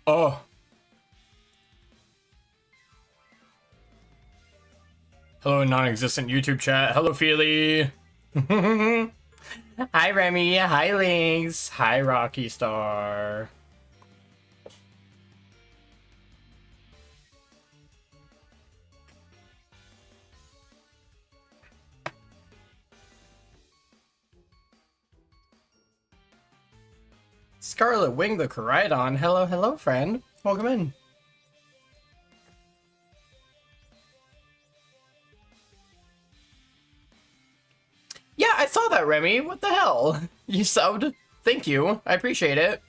Oh. Hello, non-existent YouTube chat. Hello, Feely. Hi, Remy. Hi, Lynx. Hi, Rocky Star. Scarlet Wing the Coridon. Hello, hello, friend. Welcome in. Yeah, I saw that, Remy. What the hell? You subbed. Thank you. I appreciate it.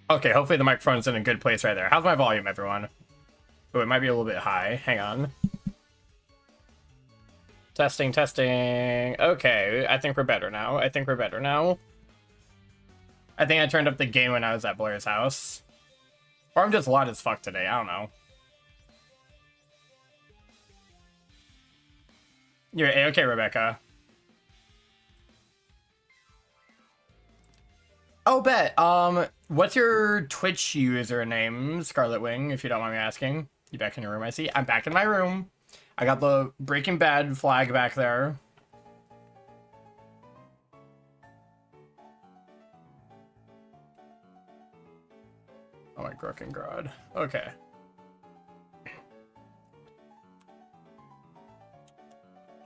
Okay, hopefully the microphone's in a good place right there. How's my volume, everyone? Oh, it might be a little bit high. Hang on. Testing, testing. Okay, I think we're better now. I think I turned up the gain when I was at Blair's house. Or I'm just loud as fuck today. I don't know. You're A-okay, Rebecca. Oh, bet. What's your Twitch username, Scarlet Wing, if you don't mind me asking? You back in your room, I see? I'm back in my room. I got the Breaking Bad flag back there. Oh my Grucken Grod. Okay.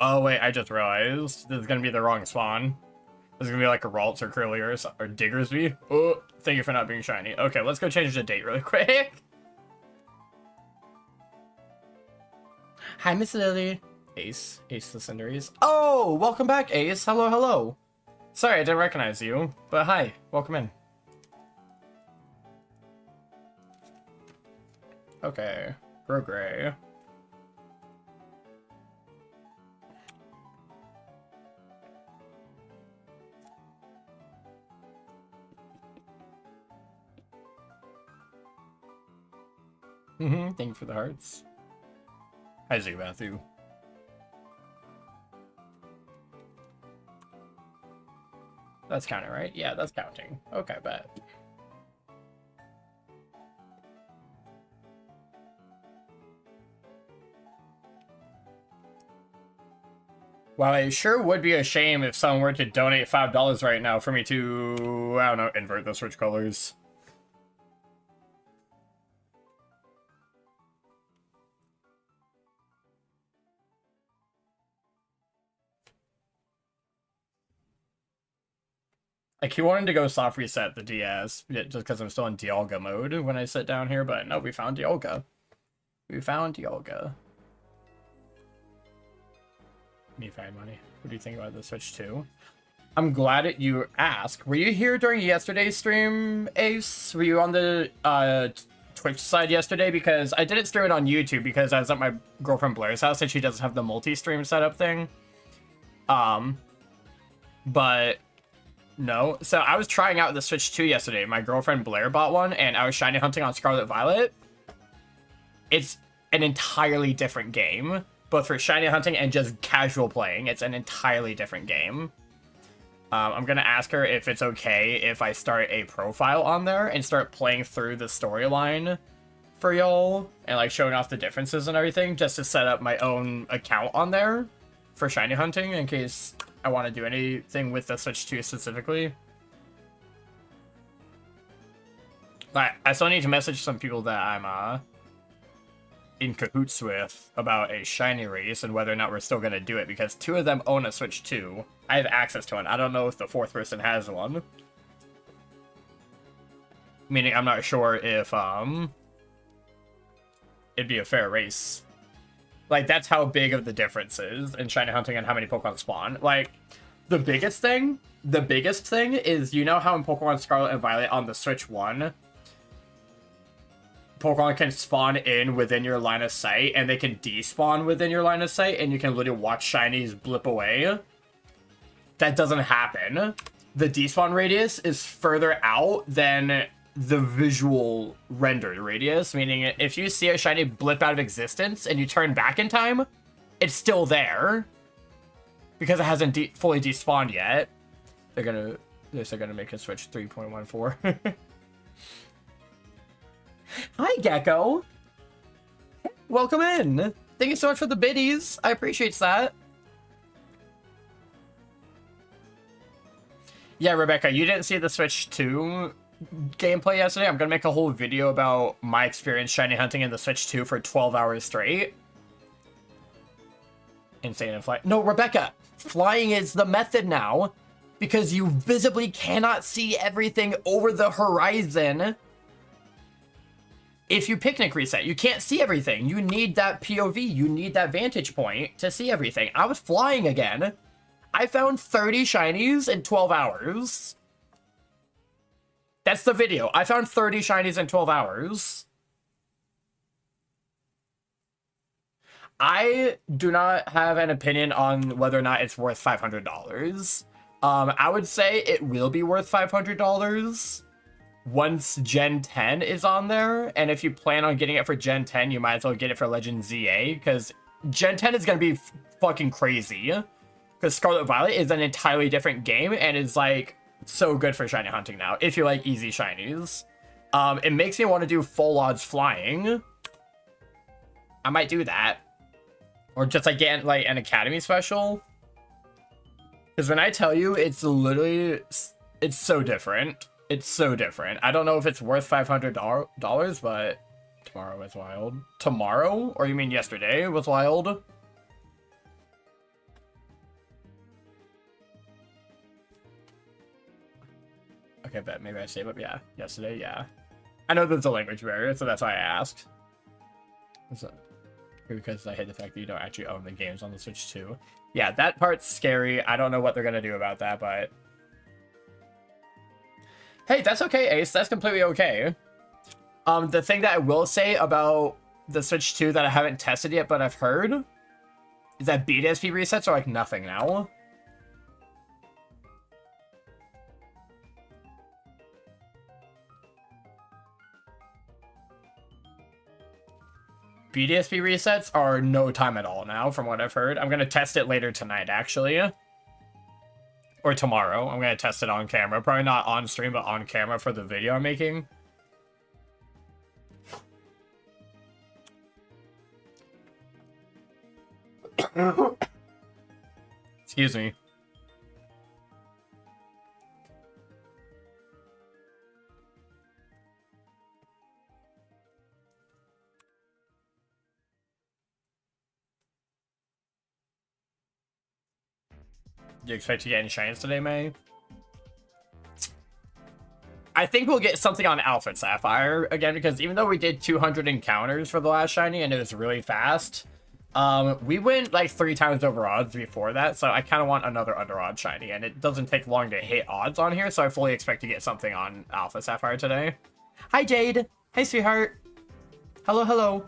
Oh wait, I just realized this is gonna be the wrong spawn. This is gonna be like a Ralts or Curliers or Diggersby. Oh, thank you for not being shiny. Okay, let's go change the date really quick. Hi, Miss Lily. Ace the Cinderies. Oh, welcome back, Ace. Hello, hello. Sorry, I didn't recognize you, but hi, welcome in. Okay, grow gray. Thank you for the hearts. Hi, Matthew. That's counting, right? Yeah, that's counting. Okay, bet. Wow, it sure would be a shame if someone were to donate $5 right now for me to, I don't know, invert the switch colors. I keep wanting to go soft reset the DS, just because I'm still in Dialga mode when I sit down here, but no, we found Dialga. We found Dialga. Me find money. What do you think about the Switch 2? I'm glad that you asked. Were you here during yesterday's stream, Ace? Were you on the Twitch side yesterday? Because I didn't stream it on YouTube because I was at my girlfriend Blair's house and she doesn't have the multi-stream setup thing. But no. So I was trying out the Switch 2 yesterday. My girlfriend Blair bought one and I was shiny hunting on Scarlet Violet. It's an entirely different game. Both for shiny hunting and just casual playing. It's an entirely different game. I'm going to ask her if it's okay if I start a profile on there and start playing through the storyline for y'all and like showing off the differences and everything just to set up my own account on there for shiny hunting in case I want to do anything with the Switch 2 specifically. I still need to message some people that I'm in cahoots with about a shiny race and whether or not we're still going to do it because 2 of them own a Switch 2. I have access to one. I don't know if the 4th person has one. Meaning I'm not sure if it'd be a fair race. Like, that's how big of the difference is in shiny hunting and how many Pokemon spawn. Like, the biggest thing is, you know how in Pokemon Scarlet and Violet on the Switch 1, Pokemon can spawn in within your line of sight, and they can despawn within your line of sight, and you can literally watch shinies blip away. That doesn't happen. The despawn radius is further out than the visual rendered radius, meaning if you see a shiny blip out of existence and you turn back in time, it's still there because it hasn't fully despawned yet. They're gonna make a switch 3.14. Hi, Gecko. Welcome in. Thank you so much for the biddies. I appreciate that. Yeah, Rebecca, you didn't see the Switch 2 gameplay yesterday. I'm gonna make a whole video about my experience shiny hunting in the Switch 2 for 12 hours straight. Insane and fly. No, Rebecca, flying is the method now because you visibly cannot see everything over the horizon. If you picnic reset, you can't see everything. You need that POV. You need that vantage point to see everything. I was flying again. I found 30 shinies in 12 hours. That's the video. I found 30 shinies in 12 hours. I do not have an opinion on whether or not it's worth $500. I would say it will be worth $500 once Gen 10 is on there. And if you plan on getting it for Gen 10, you might as well get it for Legend ZA, because Gen 10 is going to be fucking crazy. Because Scarlet Violet is an entirely different game and is like so good for shiny hunting now if you like easy shinies. It makes me want to do full odds flying. I might do that, or just like get like an Academy special. Because when I tell you, it's literally, it's so different. It's so different. I don't know if it's worth $500, but tomorrow was wild. Tomorrow, or you mean yesterday, was wild. Okay, bet maybe I say, but yeah, yesterday, yeah. I know there's a language barrier, so that's why I asked. Because I hate the fact that you don't actually own the games on the Switch 2. Yeah, that part's scary. I don't know what they're gonna do about that, but hey, that's okay, Ace. That's completely okay. The thing that I will say about the Switch 2 that I haven't tested yet, but I've heard, is that BDSP resets are like nothing now. BDSP resets are no time at all now, from what I've heard. I'm going to test it later tonight, actually. Or tomorrow. I'm going to test it on camera. Probably not on stream, but on camera for the video I'm making. Excuse me. Do you expect to get any shinies today, May? I think we'll get something on Alpha Sapphire again, because even though we did 200 encounters for the last shiny and it was really fast, we went like 3 times over odds before that, so I kind of want another under odd shiny, and it doesn't take long to hit odds on here, so I fully expect to get something on Alpha Sapphire today. Hi, Jade. Hey, sweetheart. Hello, hello.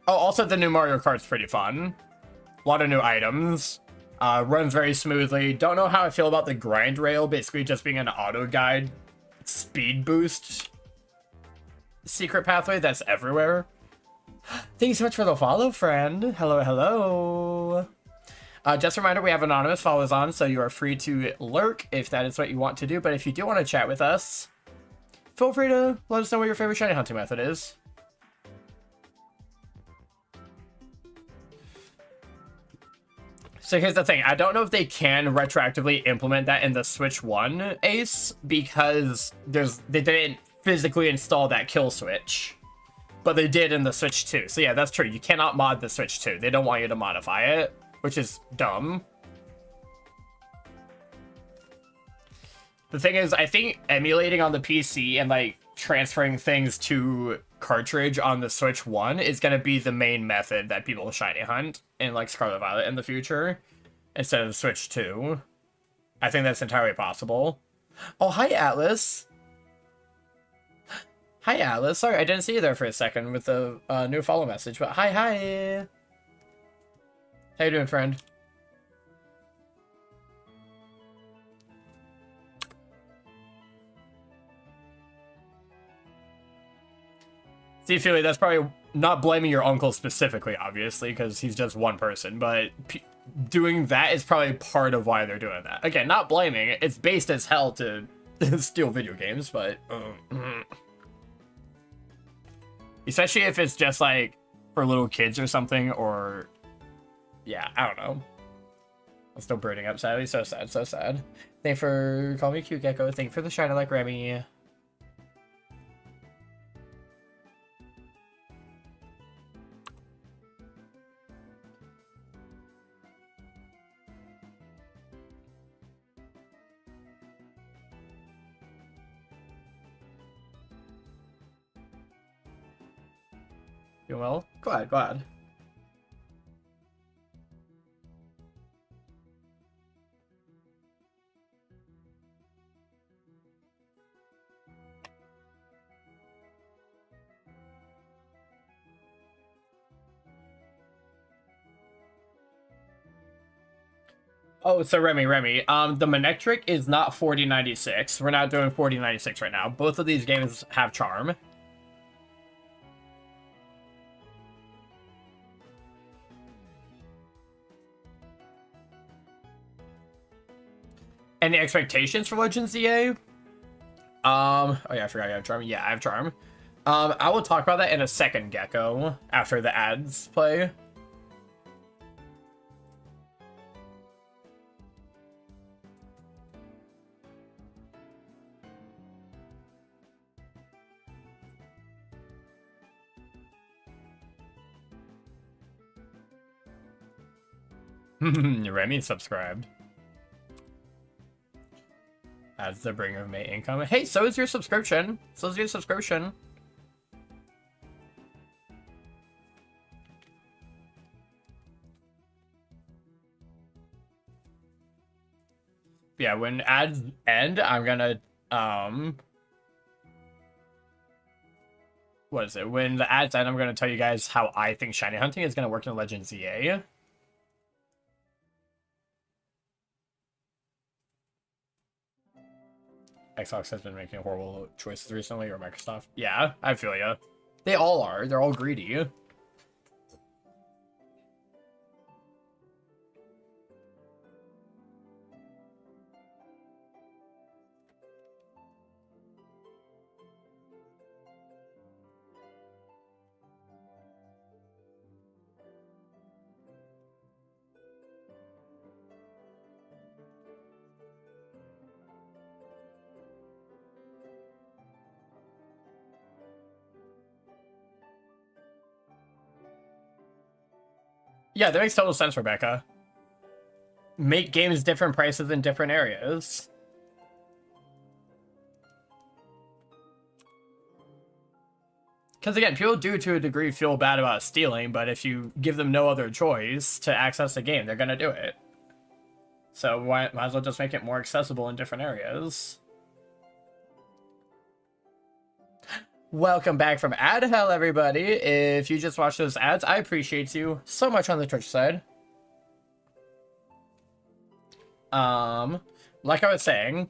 Oh, also the new Mario Kart's pretty fun. A lot of new items. Runs very smoothly. Don't know how I feel about the grind rail, basically just being an auto guide speed boost secret pathway that's everywhere. Thank you so much for the follow, friend. Hello, hello. Just a reminder, we have anonymous follows on, so you are free to lurk if that is what you want to do. But if you do want to chat with us, feel free to let us know what your favorite shiny hunting method is. So here's the thing. I don't know if they can retroactively implement that in the Switch 1, Ace, because they didn't physically install that kill switch. But they did in the Switch 2. So yeah, that's true. You cannot mod the Switch 2. They don't want you to modify it, which is dumb. The thing is, I think emulating on the PC and like transferring things to cartridge on the Switch 1 is going to be the main method that people shiny hunt in like Scarlet Violet in the future instead of Switch 2. I think that's entirely possible. Oh, hi, Atlas. Hi, Atlas. Sorry, I didn't see you there for a second with the new follow message, but hi. How you doing, friend? See, Philly, that's probably not blaming your uncle specifically, obviously, because he's just one person, but doing that is probably part of why they're doing that. Again, not blaming. It's based as hell to steal video games, but... especially if it's just, like, for little kids or something, or... yeah, I don't know. I'm still burning up, sadly. So sad, so sad. Thank you for calling me cute, Gecko. Thank you for the shine, like Remy. Doing well? Glad, glad. Oh, so Remy, the Manectric is not 4096. We're not doing 4096 right now. Both of these games have charm. And the expectations for Legends ZA? Oh yeah, I forgot you have charm. Yeah, I have charm. I will talk about that in a second, Gecko, after the ads play. Remy subscribed. As the bringer of May income. Hey, so is your subscription. So is your subscription. Yeah, when ads end, I'm gonna what is it? When the ads end, I'm gonna tell you guys how I think shiny hunting is gonna work in Legends ZA. Xbox has been making horrible choices recently, or Microsoft. Yeah, I feel ya. They all are. They're all greedy. Yeah, that makes total sense, Rebecca. Make games different prices in different areas. Because again, people do to a degree feel bad about stealing, but if you give them no other choice to access the game, they're gonna do it. So might as well just make it more accessible in different areas. Welcome back from ad hell, everybody. If you just watched those ads, I appreciate you so much on the Twitch side. Like I was saying,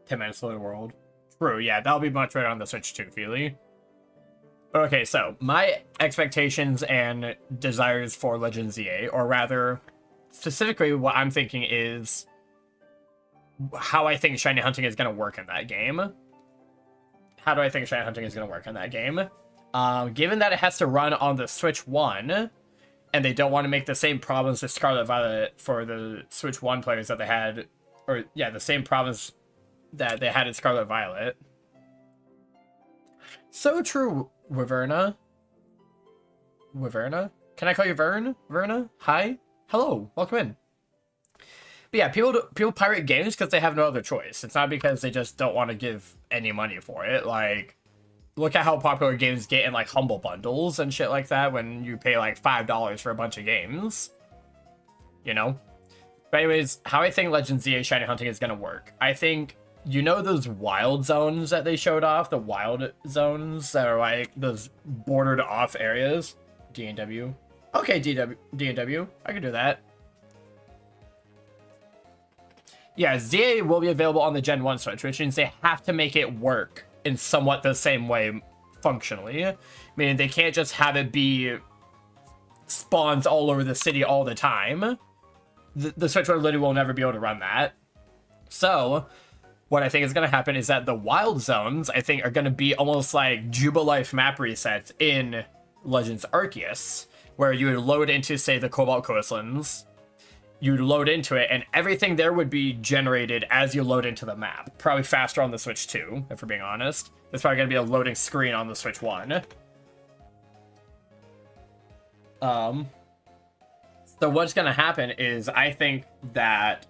10 minutes to the world. True, yeah, that'll be much better on the Switch too, Feely. Okay, so my expectations and desires for Legends ZA, or rather, specifically what I'm thinking is how I think shiny hunting is going to work in that game. How do I think shiny hunting is going to work in that game? Given that it has to run on the Switch 1, and they don't want to make the same problems with Scarlet Violet for the Switch 1 players that they had, or yeah, the same problems that they had in Scarlet Violet. So true, Wyverna. Wyverna? Can I call you Vern? Verna? Hi? Hello, welcome in. But yeah, people pirate games because they have no other choice. It's not because they just don't want to give any money for it. Like, look at how popular games get in like Humble Bundles and shit like that when you pay like $5 for a bunch of games. You know? But anyways, how I think Legends ZA shiny hunting is going to work. I think, you know those wild zones that they showed off? The wild zones that are like those bordered off areas? D&W. Okay, D&W. I can do that. Yeah, ZA will be available on the Gen 1 Switch, which means they have to make it work in somewhat the same way functionally. Meaning they can't just have it be spawns all over the city all the time. The Switch one literally will never be able to run that. So what I think is going to happen is that the wild zones, I think, are going to be almost like Jubilife map resets in Legends Arceus, where you would load into, say, the Cobalt Coastlands. You'd load into it, and everything there would be generated as you load into the map. Probably faster on the Switch 2, if we're being honest. There's probably going to be a loading screen on the Switch 1. So what's going to happen is, I think that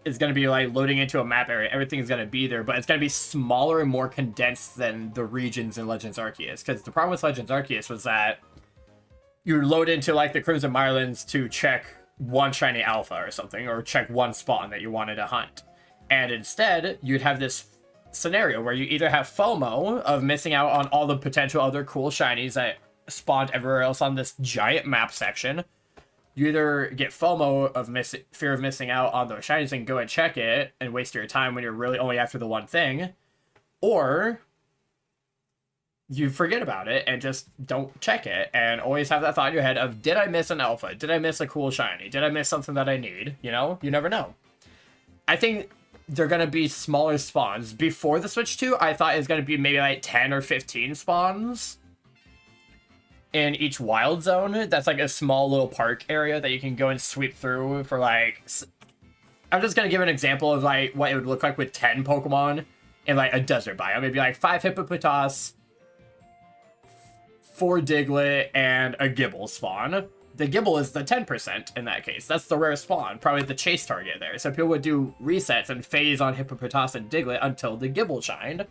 is going to be like loading into a map area. Everything's going to be there, but it's going to be smaller and more condensed than the regions in Legends Arceus. Because the problem with Legends Arceus was that you load into like the Crimson Mirelands to check one shiny alpha or something, or check one spawn that you wanted to hunt. And instead, you'd have this scenario where you either have FOMO of missing out on all the potential other cool shinies that spawned everywhere else on this giant map section. You either get FOMO of fear of missing out on those shinies and go and check it and waste your time when you're really only after the one thing, or you forget about it and just don't check it and always have that thought in your head of, did I miss an alpha? Did I miss a cool shiny? Did I miss something that I need? You know, you never know. I think they're going to be smaller spawns. Before the Switch 2, I thought it was going to be maybe like 10 or 15 spawns in each wild zone. That's like a small little park area that you can go and sweep through for like... I'm just going to give an example of like what it would look like with 10 Pokemon in like a desert biome. It'd be like 5 Hippopotas, 4 Diglett, and a Gibble spawn. The Gibble is the 10% in that case. That's the rare spawn, probably the chase target there. So people would do resets and phase on Hippopotas and Diglett until the Gibble shined.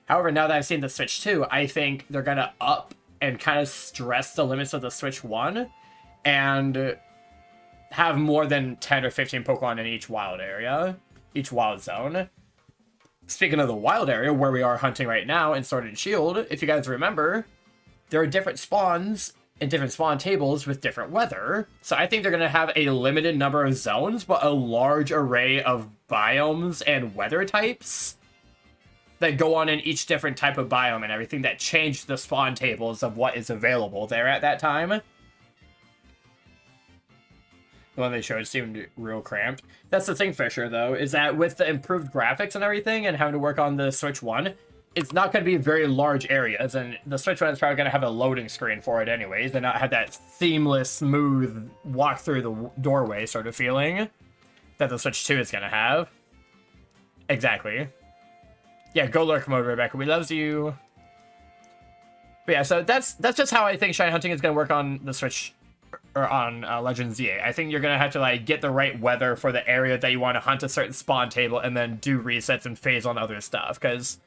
However, now that I've seen the Switch 2, I think they're going to up and kind of stress the limits of the Switch 1 and have more than 10 or 15 Pokemon in each wild area, each wild zone. Speaking of the wild area, where we are hunting right now in Sword and Shield, if you guys remember, there are different spawns and different spawn tables with different weather. So I think they're going to have a limited number of zones, but a large array of biomes and weather types that go on in each different type of biome and everything that change the spawn tables of what is available there at that time. The one they showed seemed real cramped. That's the thing, Fisher, though, is that with the improved graphics and everything and having to work on the Switch 1, it's not going to be very large areas, and the Switch 1 is probably going to have a loading screen for it anyways, and not have that seamless, smooth walk through the doorway sort of feeling that the Switch 2 is going to have. Exactly. Yeah, go lurk mode, Rebecca. We loves you. But yeah, so that's just how I think shiny hunting is going to work on the Switch, or on Legends ZA. I think you're going to have to like get the right weather for the area that you want to hunt a certain spawn table and then do resets and phase on other stuff, because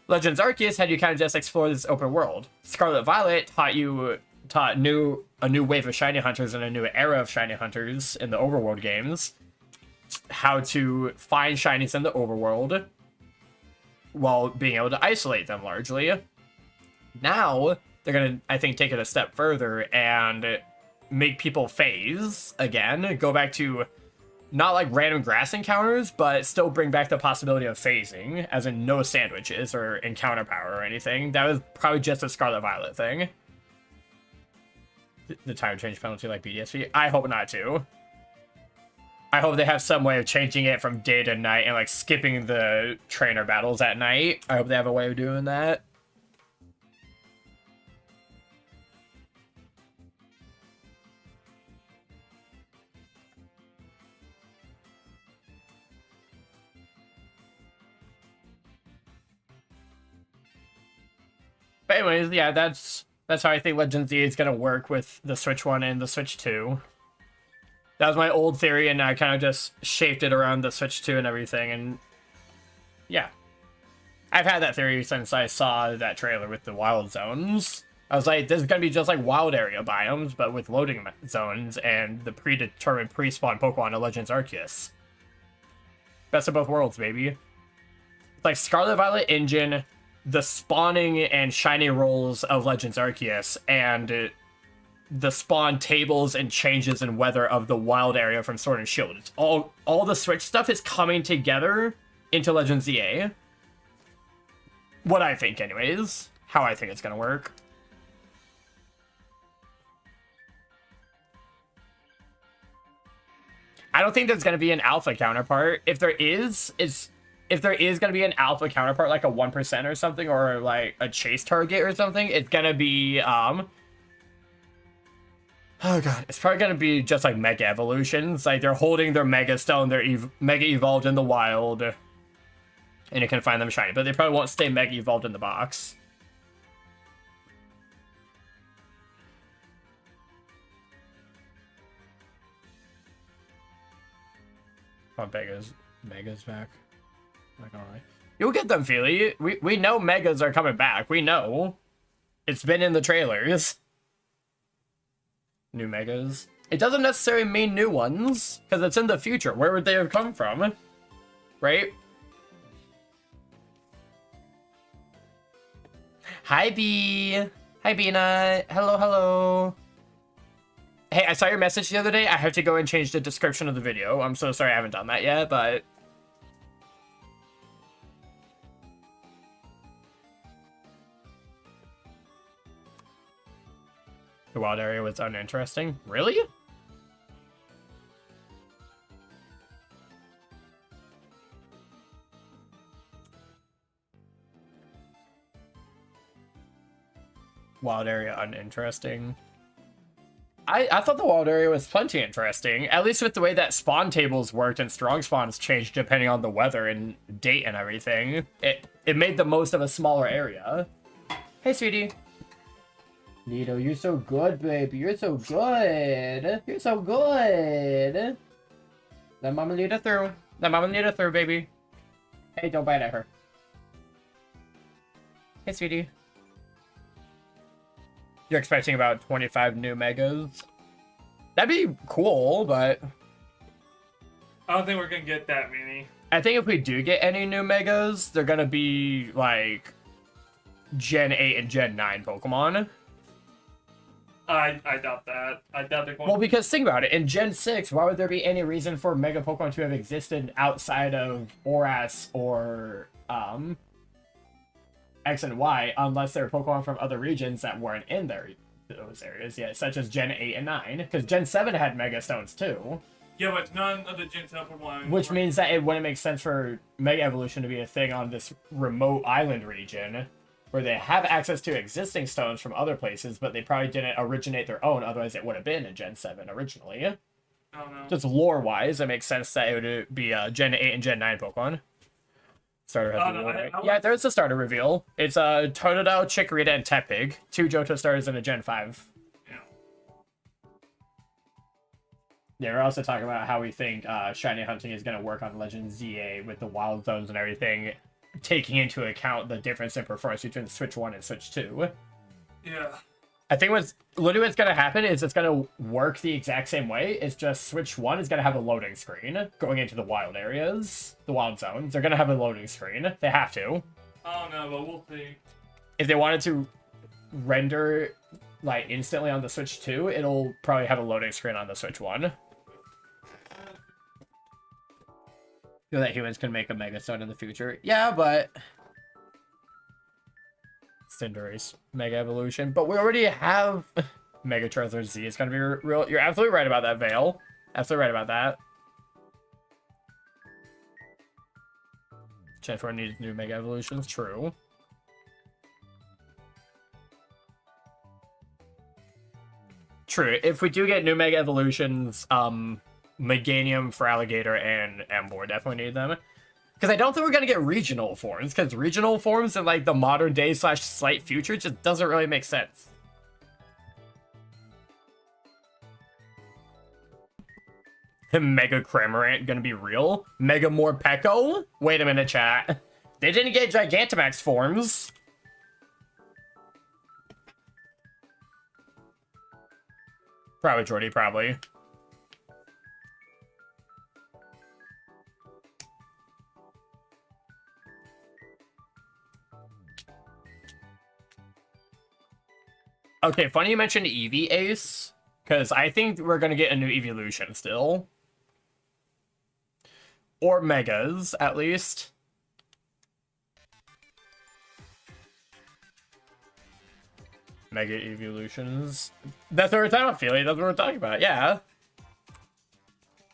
Legends Arceus had you kind of just explore this open world. Scarlet Violet taught a new wave of shiny hunters and a new era of shiny hunters in the overworld games. How to find shinies in the overworld while being able to isolate them largely. Now, they're going to, I think, take it a step further and make people phase again. Go back to not like random grass encounters, but still bring back the possibility of phasing, as in no sandwiches or encounter power or anything. That was probably just a Scarlet Violet thing. The time change penalty like BDSP? I hope not too. I hope they have some way of changing it from day to night and like skipping the trainer battles at night. I hope they have a way of doing that. But anyways, yeah, that's how I think Legends Z is going to work with the Switch 1 and the Switch 2. That was my old theory, and I kind of just shaped it around the Switch 2 and everything, and yeah. I've had that theory since I saw that trailer with the wild zones. I was like, this is going to be just like wild area biomes, but with loading zones and the predetermined pre-spawn Pokemon in Legends Arceus. Best of both worlds, baby. It's like Scarlet Violet engine, the spawning and shiny rolls of Legends Arceus, and the spawn tables and changes in weather of the wild area from Sword and Shield. It's all the Switch stuff is coming together into Legends ZA. What I think, anyways. How I think it's gonna work. I don't think there's gonna be an alpha counterpart. If there is gonna be an alpha counterpart, like a 1% or something, or like a chase target or something, it's gonna be oh god, it's probably gonna be just like mega evolutions. Like they're holding their mega stone, they're mega evolved in the wild, and you can find them shiny, but they probably won't stay mega evolved in the box. Oh, Mega's back. Like, alright. You'll get them, Feely. We know Megas are coming back. We know. It's been in the trailers. New Megas. It doesn't necessarily mean new ones, because it's in the future. Where would they have come from? Right? Hi, B. Hi, Bina. Hello, hello. Hey, I saw your message the other day. I have to go and change the description of the video. I'm so sorry I haven't done that yet, but... The wild area was uninteresting. Really? Wild area uninteresting. I thought the wild area was plenty interesting, at least with the way that spawn tables worked and strong spawns changed depending on the weather and date and everything. It made the most of a smaller area. Hey, sweetie. Nito, you're so good, baby. You're so good. You're so good. Let mama lead her through. Let mama lead her through, baby. Hey, don't bite at her. Hey, sweetie. You're expecting about 25 new megas? That'd be cool, but... I don't think we're gonna get that many. I think if we do get any new megas, they're gonna be, like, Gen 8 and Gen 9 Pokemon. I doubt that. I doubt they're going Well, because think about it. In Gen 6, why would there be any reason for Mega Pokemon to have existed outside of Oras or, X and Y, unless they're Pokemon from other regions that weren't in those areas yet, such as Gen 8 and 9, because Gen 7 had Mega Stones too. Yeah, but none of the Gen 7 Pokemon... Which means that it wouldn't make sense for Mega Evolution to be a thing on this remote island region, where they have access to existing stones from other places, but they probably didn't originate their own, otherwise it would have been in Gen 7 originally. I don't know. Just lore-wise, it makes sense that it would be Gen 8 and Gen 9 Pokemon. Starter has reveal, right? Yeah, there's a starter reveal. It's Totodile, Chikorita, and Tepig. 2 Johto starters in a Gen 5. Yeah. Yeah, we're also talking about how we think shiny hunting is going to work on Legend ZA with the wild zones and everything, taking into account the difference in performance between Switch 1 and Switch 2. Yeah. I think what's going to happen is it's going to work the exact same way. It's just Switch 1 is going to have a loading screen going into the wild areas, the wild zones. They're going to have a loading screen. They have to. I don't know, but we'll see. If they wanted to render like instantly on the Switch 2, it'll probably have a loading screen on the Switch 1. Feel that humans can make a Mega Stone in the future. Yeah, but... Cinderace Mega Evolution, but we already have Mega Charizard Z. It's gonna be real. You're absolutely right about that, Vale. Absolutely right about that. Gen 4 needs new Mega Evolutions. True. True. If we do get new Mega Evolutions, Meganium, Feraligatr, and Emboar definitely need them. Because I don't think we're going to get regional forms, because regional forms in, like, the modern day / slight future just doesn't really make sense. Mega Cramorant going to be real? Mega Morpeko? Wait a minute, chat. They didn't get Gigantamax forms. Probably, Jordy, probably. Okay, funny you mentioned Eevee, Ace, because I think we're going to get a new evolution still. Or Megas, at least. Mega evolutions. That's what we're talking about, Feely. That's what we're talking about. Yeah.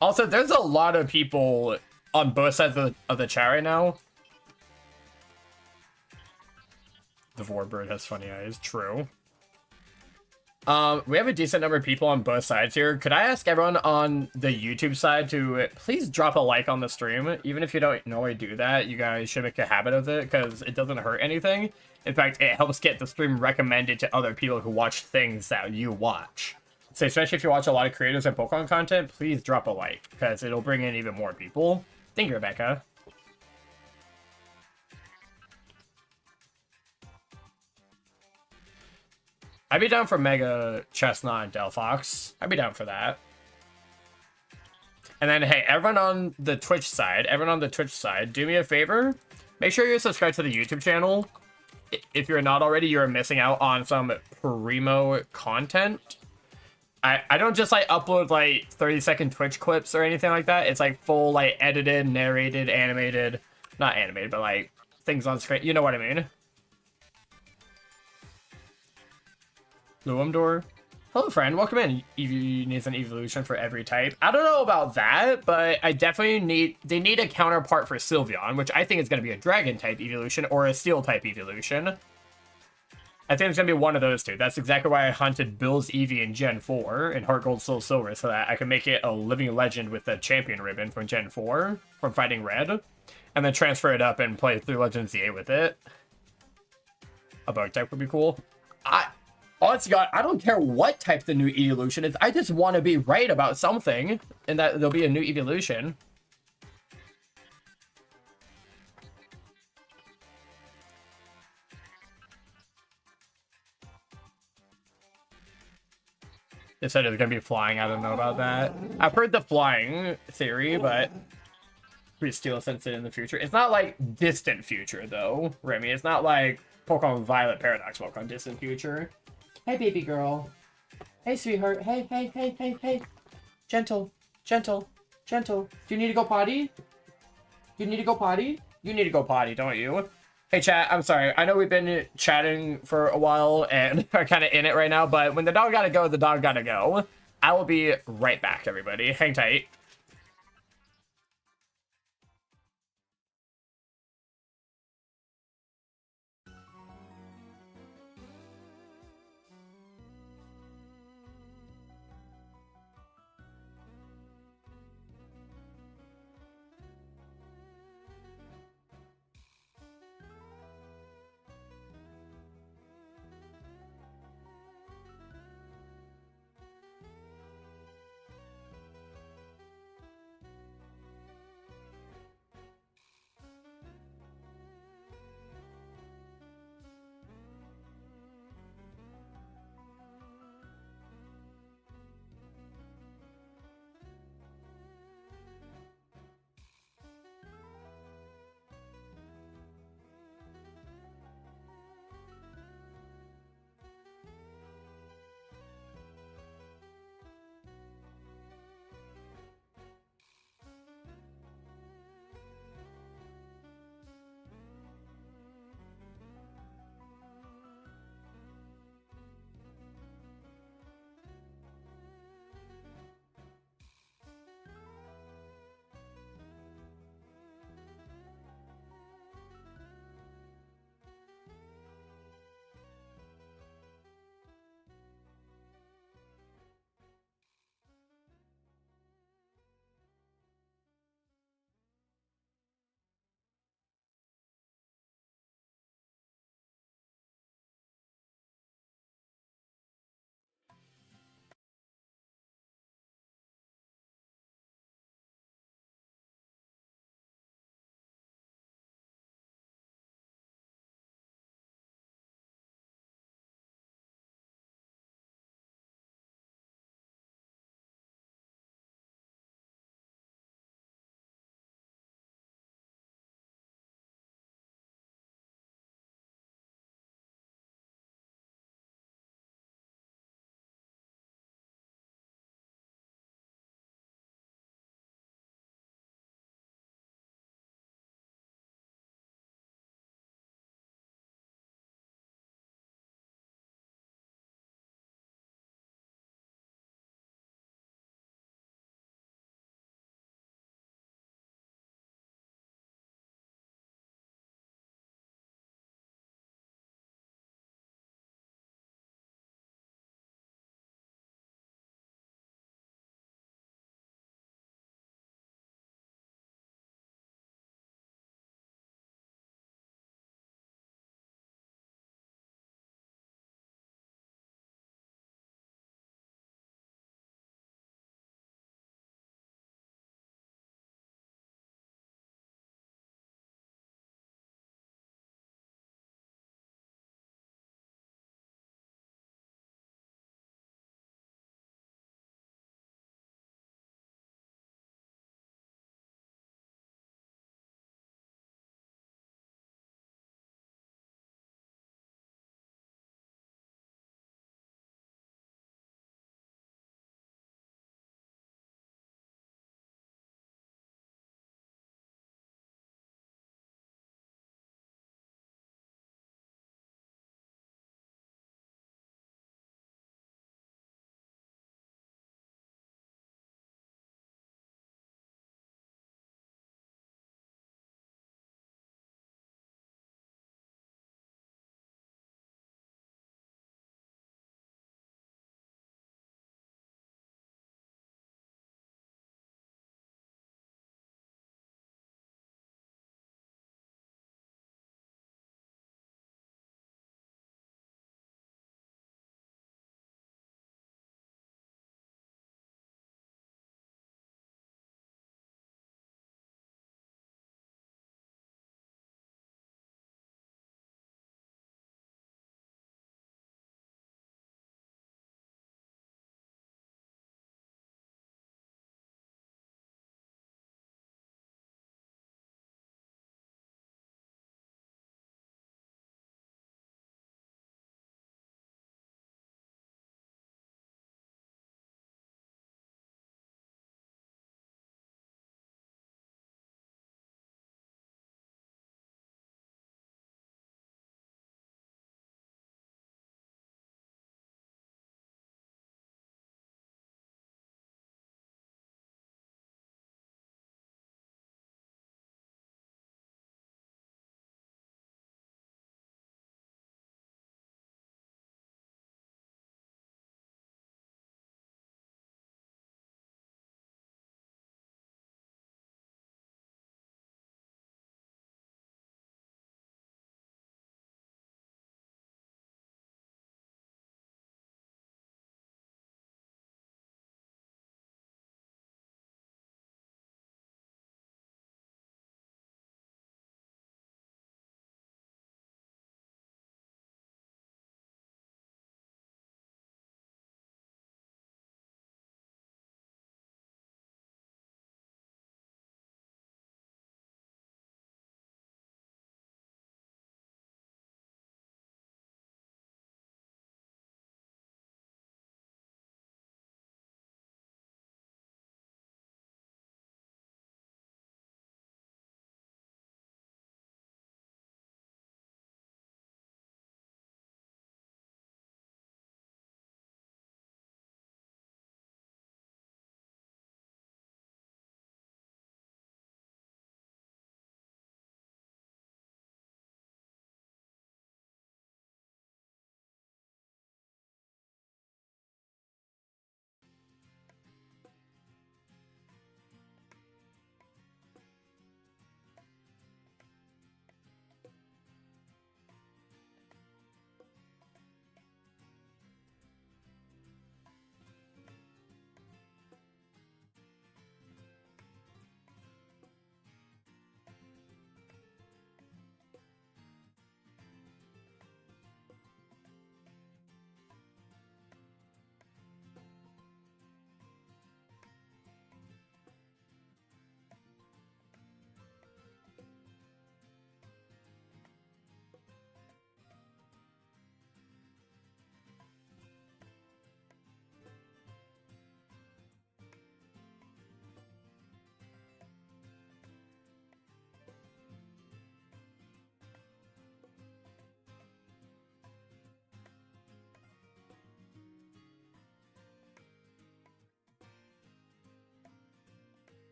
Also, there's a lot of people on both sides of the chat right now. The Warbird has funny eyes. True. We have a decent number of people on both sides here. Could I ask everyone on the YouTube side to please drop a like on the stream? Even if you don't normally do that, you guys should make a habit of it because it doesn't hurt anything. In fact, it helps get the stream recommended to other people who watch things that you watch. So especially if you watch a lot of creators and Pokemon content, please drop a like because it'll bring in even more people. Thank you, Rebecca. I'd be down for Mega Chestnut and Delphox. I'd be down for that. And then, hey, everyone on the Twitch side, do me a favor. Make sure you're subscribed to the YouTube channel. If you're not already, you're missing out on some primo content. I don't just, like, upload, like, 30-second Twitch clips or anything like that. It's, like, full, like, edited, narrated, animated. Not animated, but, like, things on screen. You know what I mean? Luumdor. Hello, friend. Welcome in. Eevee needs an evolution for every type. I don't know about that, but I definitely need... They need a counterpart for Sylveon, which I think is going to be a Dragon-type evolution or a Steel-type evolution. I think it's going to be one of those two. That's exactly why I hunted Bill's Eevee in Gen 4 in Heart Gold, Soul Silver, so that I can make it a living legend with the Champion Ribbon from Gen 4, from fighting Red, and then transfer it up and play through Legends ZA with it. A Bug-type would be cool. Honestly, God, I don't care what type the new evolution is. I just want to be right about something, and that there'll be a new evolution. They said it's gonna be flying. I don't know about that. I've heard the flying theory, but we still sense it in the future. It's not like distant future, though, Remy. It's not like Pokemon Violet Paradox Pokemon distant future. Hey, baby girl. Hey, sweetheart. Hey, hey, hey, hey, hey. Gentle, gentle, gentle. Do you need to go potty? Do you need to go potty? You need to go potty, don't you? Hey, chat, I'm sorry. I know we've been chatting for a while and are kind of in it right now, but when the dog gotta go, the dog gotta go. I will be right back, everybody. Hang tight.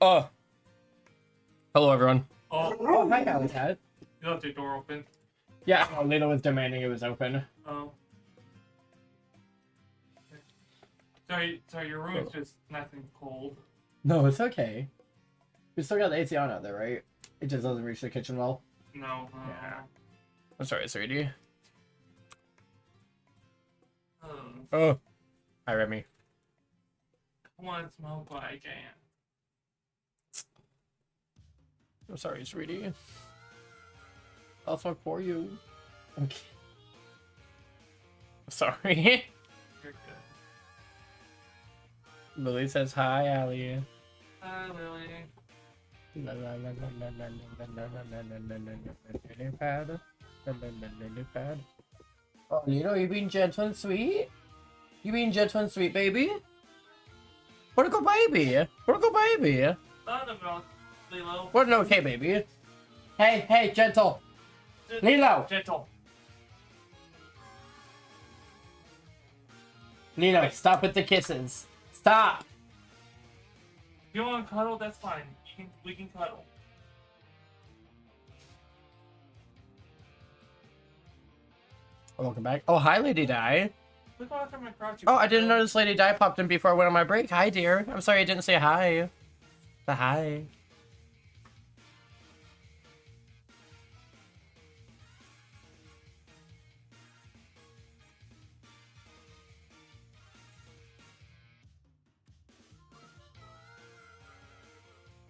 Oh. Hello, everyone. Oh, Hi, Habitat. you left your door open. Yeah, Lena was demanding it was open. Oh. Sorry, your room's just nice and cold. No, it's okay. We still got the AC on out there, right? It just doesn't reach the kitchen well. No. Yeah. I'm sorry, sweetie. Um, Oh. Hi, Remy. I want to smoke, but I can't. I'm sorry, sweetie. I'll fuck for you. Okay. Sorry. You're good. Lily says hi, Allie. Hi, Lily. Oh, you know, you being gentle and sweet? You being gentle and sweet, baby? What a good baby! What a good baby! Thought about Lilo. What an okay baby. Hey, gentle! Lilo! Gentle. Lilo, stop with the kisses. Stop! If you want to cuddle, that's fine. We can cuddle. Welcome back. Oh, hi, Lady Di. Look after my crouch. Oh, I didn't notice Lady Di popped in before I went on my break. Hi, dear. I'm sorry I didn't say hi. The hi.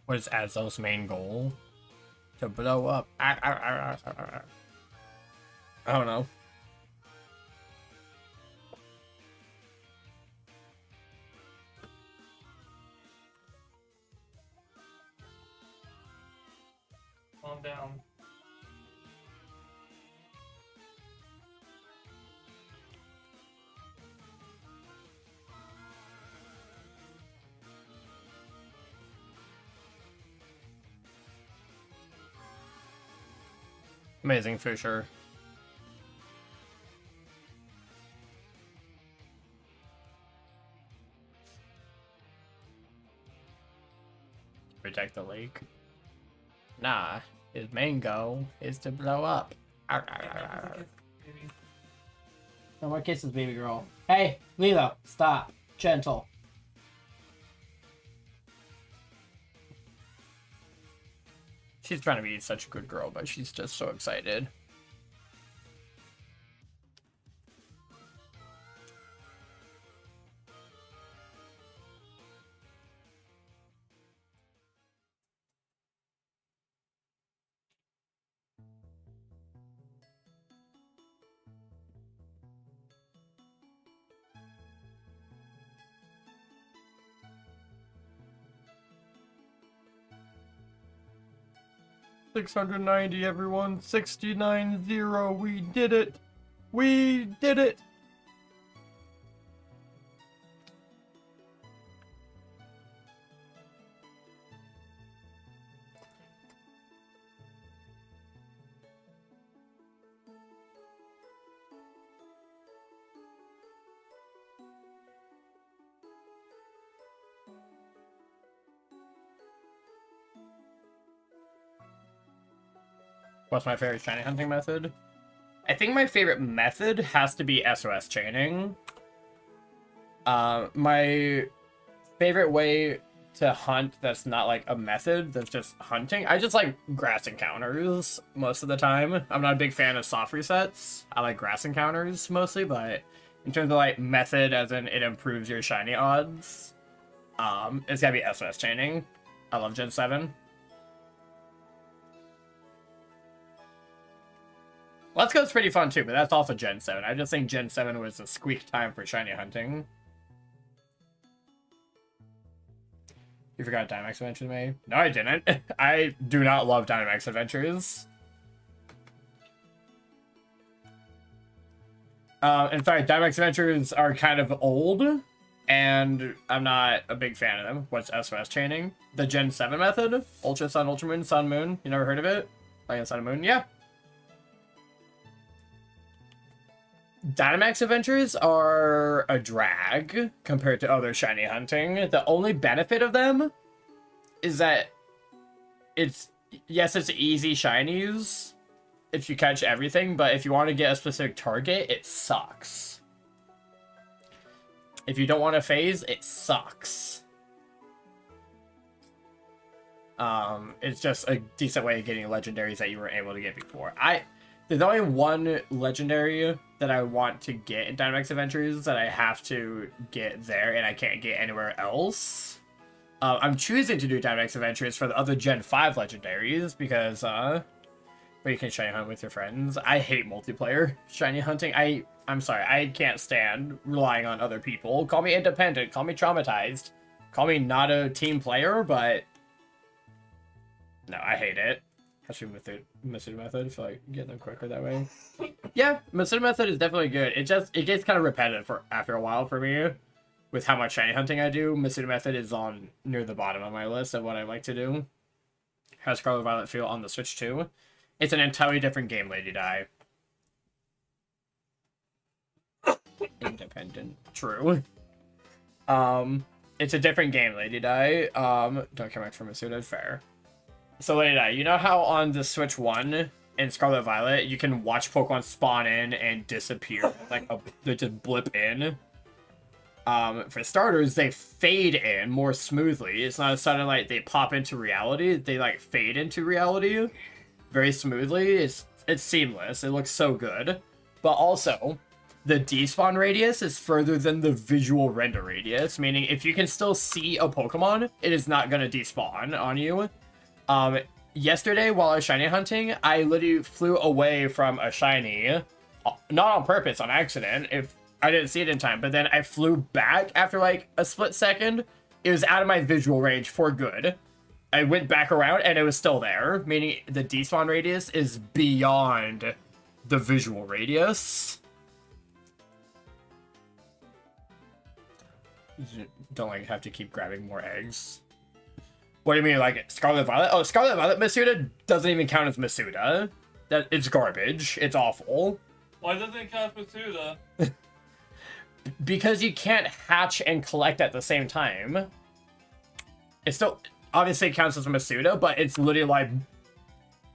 What is Azel's main goal? To blow up. I don't know. Calm down. Amazing Fisher. Protect the lake. Nah, his main goal is to blow up. No more kisses, baby girl. Hey, Lilo, stop. Gentle. She's trying to be such a good girl, but she's just so excited. $690, everyone. 69-0. We did it. We did it. What's my favorite shiny hunting method? I think my favorite method has to be SOS chaining. My favorite way to hunt that's not like a method, that's just hunting. I just like grass encounters most of the time. I'm not a big fan of soft resets. I like grass encounters mostly, but in terms of like method as in it improves your shiny odds, it's gotta be SOS chaining. I love Gen 7. Let's Go's pretty fun too, but that's also Gen 7. I just think Gen 7 was a squeak time for shiny hunting. You forgot Dynamax Adventures, May? No, I didn't. I do not love Dynamax Adventures. In fact, Dynamax Adventures are kind of old, and I'm not a big fan of them. What's SOS chaining? The Gen 7 method? Ultra Sun, Ultra Moon, Sun, Moon. You never heard of it? Like Sun and Moon? Yeah. Dynamax Adventures are a drag compared to other shiny hunting. The only benefit of them is that yes, it's easy shinies if you catch everything, but if you want to get a specific target, it sucks. If you don't want to phase, it sucks. It's just a decent way of getting legendaries that you were able to get before. There's only one legendary that I want to get in Dynamax Adventures that I have to get there, and I can't get anywhere else. I'm choosing to do Dynamax Adventures for the other Gen 5 legendaries because, but you can shiny hunt with your friends. I hate multiplayer shiny hunting. I'm sorry, I can't stand relying on other people. Call me independent, call me traumatized, call me not a team player, but no, I hate it. Especially with the Masuda method, I feel like getting them quicker that way. Yeah, Masuda method is definitely good. It gets kind of repetitive after a while for me. With how much shiny hunting I do, Masuda method is on near the bottom of my list of what I like to do. How does Scarlet Violet feel on the Switch 2? It's an entirely different game, Lady Di. Independent. True. It's a different game, Lady Di. Don't come back from Masuda, fair. So, Lady Di, you know how on the Switch 1 in Scarlet Violet, you can watch Pokemon spawn in and disappear, like they just blip in? For starters, they fade in more smoothly. It's not a sudden, like, they pop into reality. They, like, fade into reality very smoothly. It's seamless. It looks so good. But also, the despawn radius is further than the visual render radius, meaning if you can still see a Pokemon, it is not going to despawn on you. Yesterday, while I was shiny hunting, I literally flew away from a shiny, not on purpose, on accident, if I didn't see it in time, but then I flew back after like a split second. It was out of my visual range for good. I went back around and it was still there, meaning the despawn radius is beyond the visual radius. Don't like have to keep grabbing more eggs. What do you mean, like Scarlet Violet? Oh, Scarlet Violet Masuda doesn't even count as Masuda. It's garbage. It's awful. Why doesn't it count as Masuda? Because you can't hatch and collect at the same time. It still obviously counts as Masuda, but it's literally like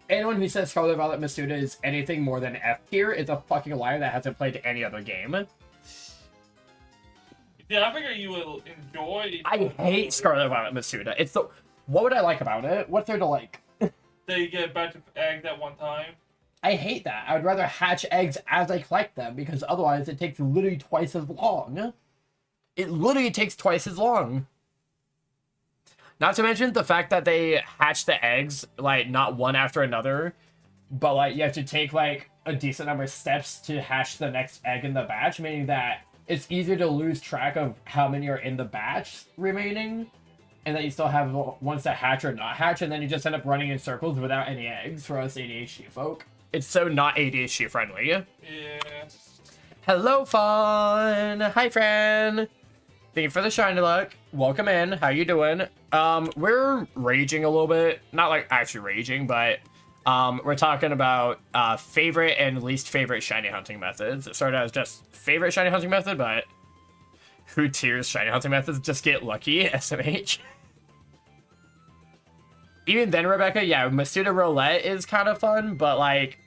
anyone who says Scarlet Violet Masuda is anything more than F tier is a fucking liar that hasn't played any other game. Yeah, I figure you will enjoy. I hate Scarlet Violet Masuda. It's the what would I like about it? What's there to like? They get a batch of eggs at one time. I hate that. I would rather hatch eggs as I collect them because otherwise it takes literally twice as long. It literally takes twice as long. Not to mention the fact that they hatch the eggs, like, not one after another, but, like, you have to take, like, a decent number of steps to hatch the next egg in the batch, meaning that it's easier to lose track of how many are in the batch remaining, and that you still have ones that hatch or not hatch, and then you just end up running in circles without any eggs for us ADHD folk. It's so not ADHD friendly. Yeah. Hello, Fawn. Hi, friend. Thank you for the shiny luck. Welcome in. How you doing? We're raging a little bit. Not like actually raging, but we're talking about favorite and least favorite shiny hunting methods. It started as just favorite shiny hunting method, but who tiers shiny hunting methods? Just get lucky, SMH. Even then, Rebecca, yeah, Masuda Roulette is kind of fun, but like,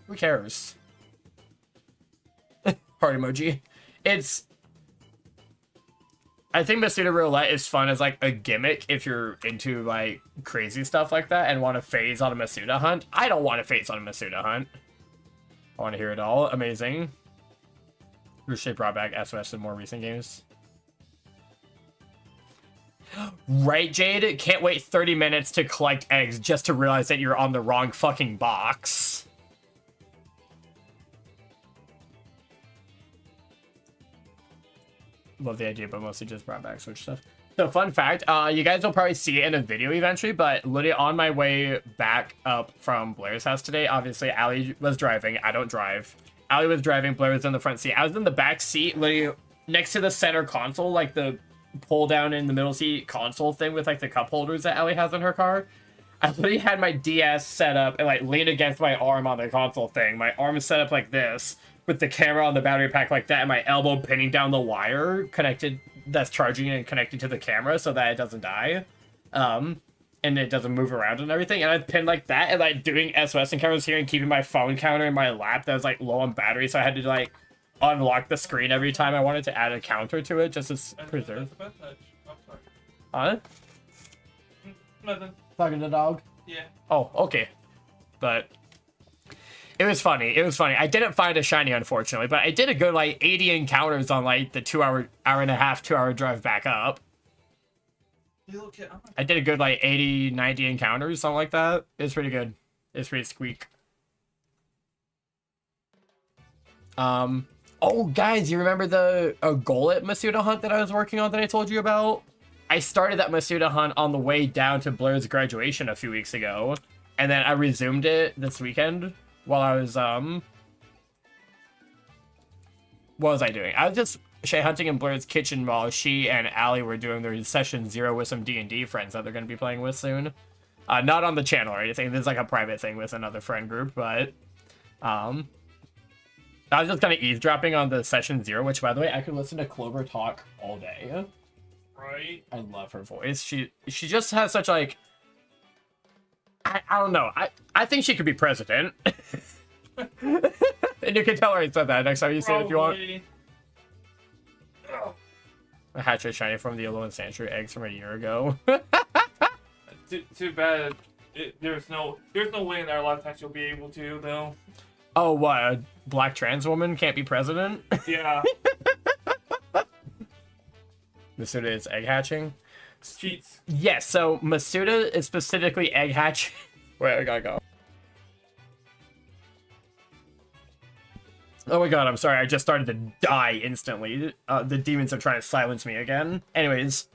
who cares? Heart emoji. I think Masuda Roulette is fun as like a gimmick if you're into like crazy stuff like that and want to phase on a Masuda hunt. I don't want to phase on a Masuda hunt. I want to hear it all. Amazing. Ruche brought back SOS in more recent games. Right, Jade? Can't wait 30 minutes to collect eggs just to realize that you're on the wrong fucking box. Love the idea, but mostly just brought back Switch stuff. So, fun fact, you guys will probably see it in a video eventually, but literally on my way back up from Blair's house today, obviously, Allie was driving. I don't drive. Allie was driving. Blair was in the front seat. I was in the back seat, literally next to the center console, like the pull down in the middle seat console thing with like the cup holders that Allie has in her car. I literally had my DS set up and like leaned against my arm on the console thing. My arm is set up like this with the camera on the battery pack like that and my elbow pinning down the wire connected that's charging and connected to the camera so that it doesn't die. And it doesn't move around and everything. And I'd pin like that and like doing SOS encounters here and keeping my phone counter in my lap that was like low on battery. So I had to like unlock the screen every time I wanted to add a counter to it just to preserve. That's a bad touch. I'm sorry. Huh? Nothing. Talking to the dog? Yeah. Oh, okay. But it was funny. It was funny. I didn't find a shiny, unfortunately, but I did a good like 80 encounters on like the 2 hour and a half, 2 hour drive back up. I did a good like 80, 90 encounters, something like that. It's pretty good. It's pretty squeak. Oh, guys, you remember the Gollet Masuda hunt that I was working on that I told you about? I started that Masuda hunt on the way down to Blur's graduation a few weeks ago, and then I resumed it this weekend while I was, what was I doing? I was just hunting in Blur's kitchen while she and Allie were doing their session 0 with some D&D friends that they're going to be playing with soon. Not on the channel or anything. This is like a private thing with another friend group, but, I was just kind of eavesdropping on the session 0, which, by the way, I could listen to Clover talk all day. Right? I love her voice. She just has such, like... I don't know. I think she could be president. And you can tell her I said that next time you see it if you want. A hatchet shiny from the yellow and sanctuary eggs from a year ago. Too bad. There's no way in our lifetime you'll be able to, though. Oh, what? A black trans woman can't be president? Yeah. Masuda is egg hatching? Cheats. Yes, so Masuda is specifically egg hatching. Wait, I gotta go. Oh my god, I'm sorry. I just started to die instantly. The demons are trying to silence me again. Anyways,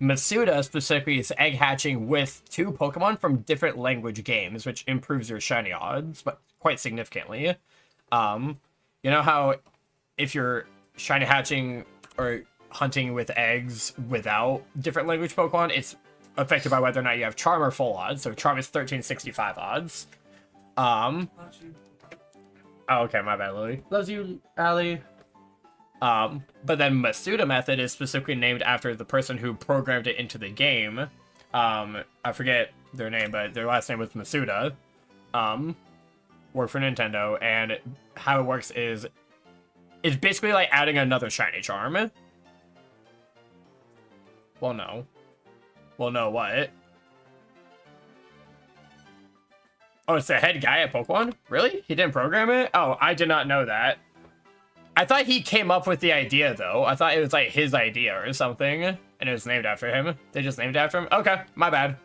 Masuda specifically is egg hatching with 2 Pokemon from different language games, which improves your shiny odds, but quite significantly. You know how if you're shiny hatching or hunting with eggs without different language Pokemon, it's affected by whether or not you have Charm or full odds. So Charm is 1365 odds. Not you. Oh, okay, my bad, Lily. Loves you, Allie. But then Masuda method is specifically named after the person who programmed it into the game. I forget their name, but their last name was Masuda. Worked for Nintendo, and how it works is it's basically like adding another shiny charm. Well, no. Well, no, what? Oh, it's the head guy at Pokemon? Really? He didn't program it? Oh, I did not know that. I thought he came up with the idea, though. I thought it was, like, his idea or something, and it was named after him. They just named it after him? Okay, my bad.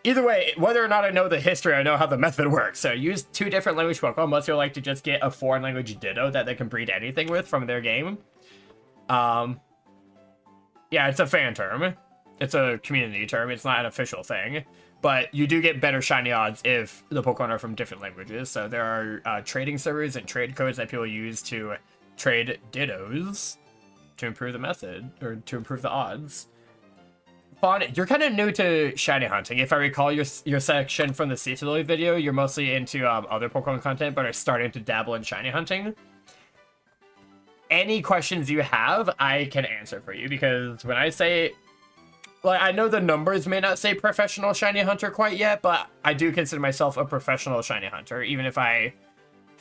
Either way, whether or not I know the history, I know how the method works. So use 2 different language Pokemon. Most people like to just get a foreign language Ditto that they can breed anything with from their game. Yeah, it's a fan term. It's a community term. It's not an official thing. But you do get better shiny odds if the Pokemon are from different languages. So there are trading servers and trade codes that people use to trade Dittos to improve the method, or to improve the odds. Fawn, you're kind of new to shiny hunting. If I recall your section from the Cecily video, you're mostly into other Pokemon content, but are starting to dabble in shiny hunting. Any questions you have, I can answer for you, because when I say... Like, I know the numbers may not say professional shiny hunter quite yet, but I do consider myself a professional shiny hunter, even if I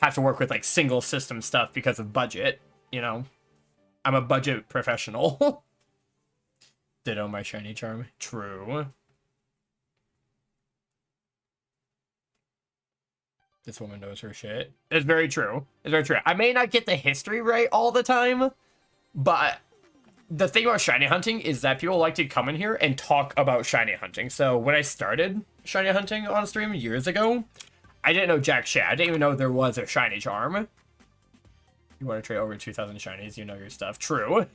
have to work with, like, single system stuff because of budget, you know? I'm a budget professional. Ditto my shiny charm. True. This woman knows her shit. It's very true. It's very true. I may not get the history right all the time, but... The thing about shiny hunting is that people like to come in here and talk about shiny hunting. So when I started shiny hunting on stream years ago, I didn't know jack shit. I didn't even know there was a shiny charm. You want to trade over 2,000 shinies, you know your stuff. True.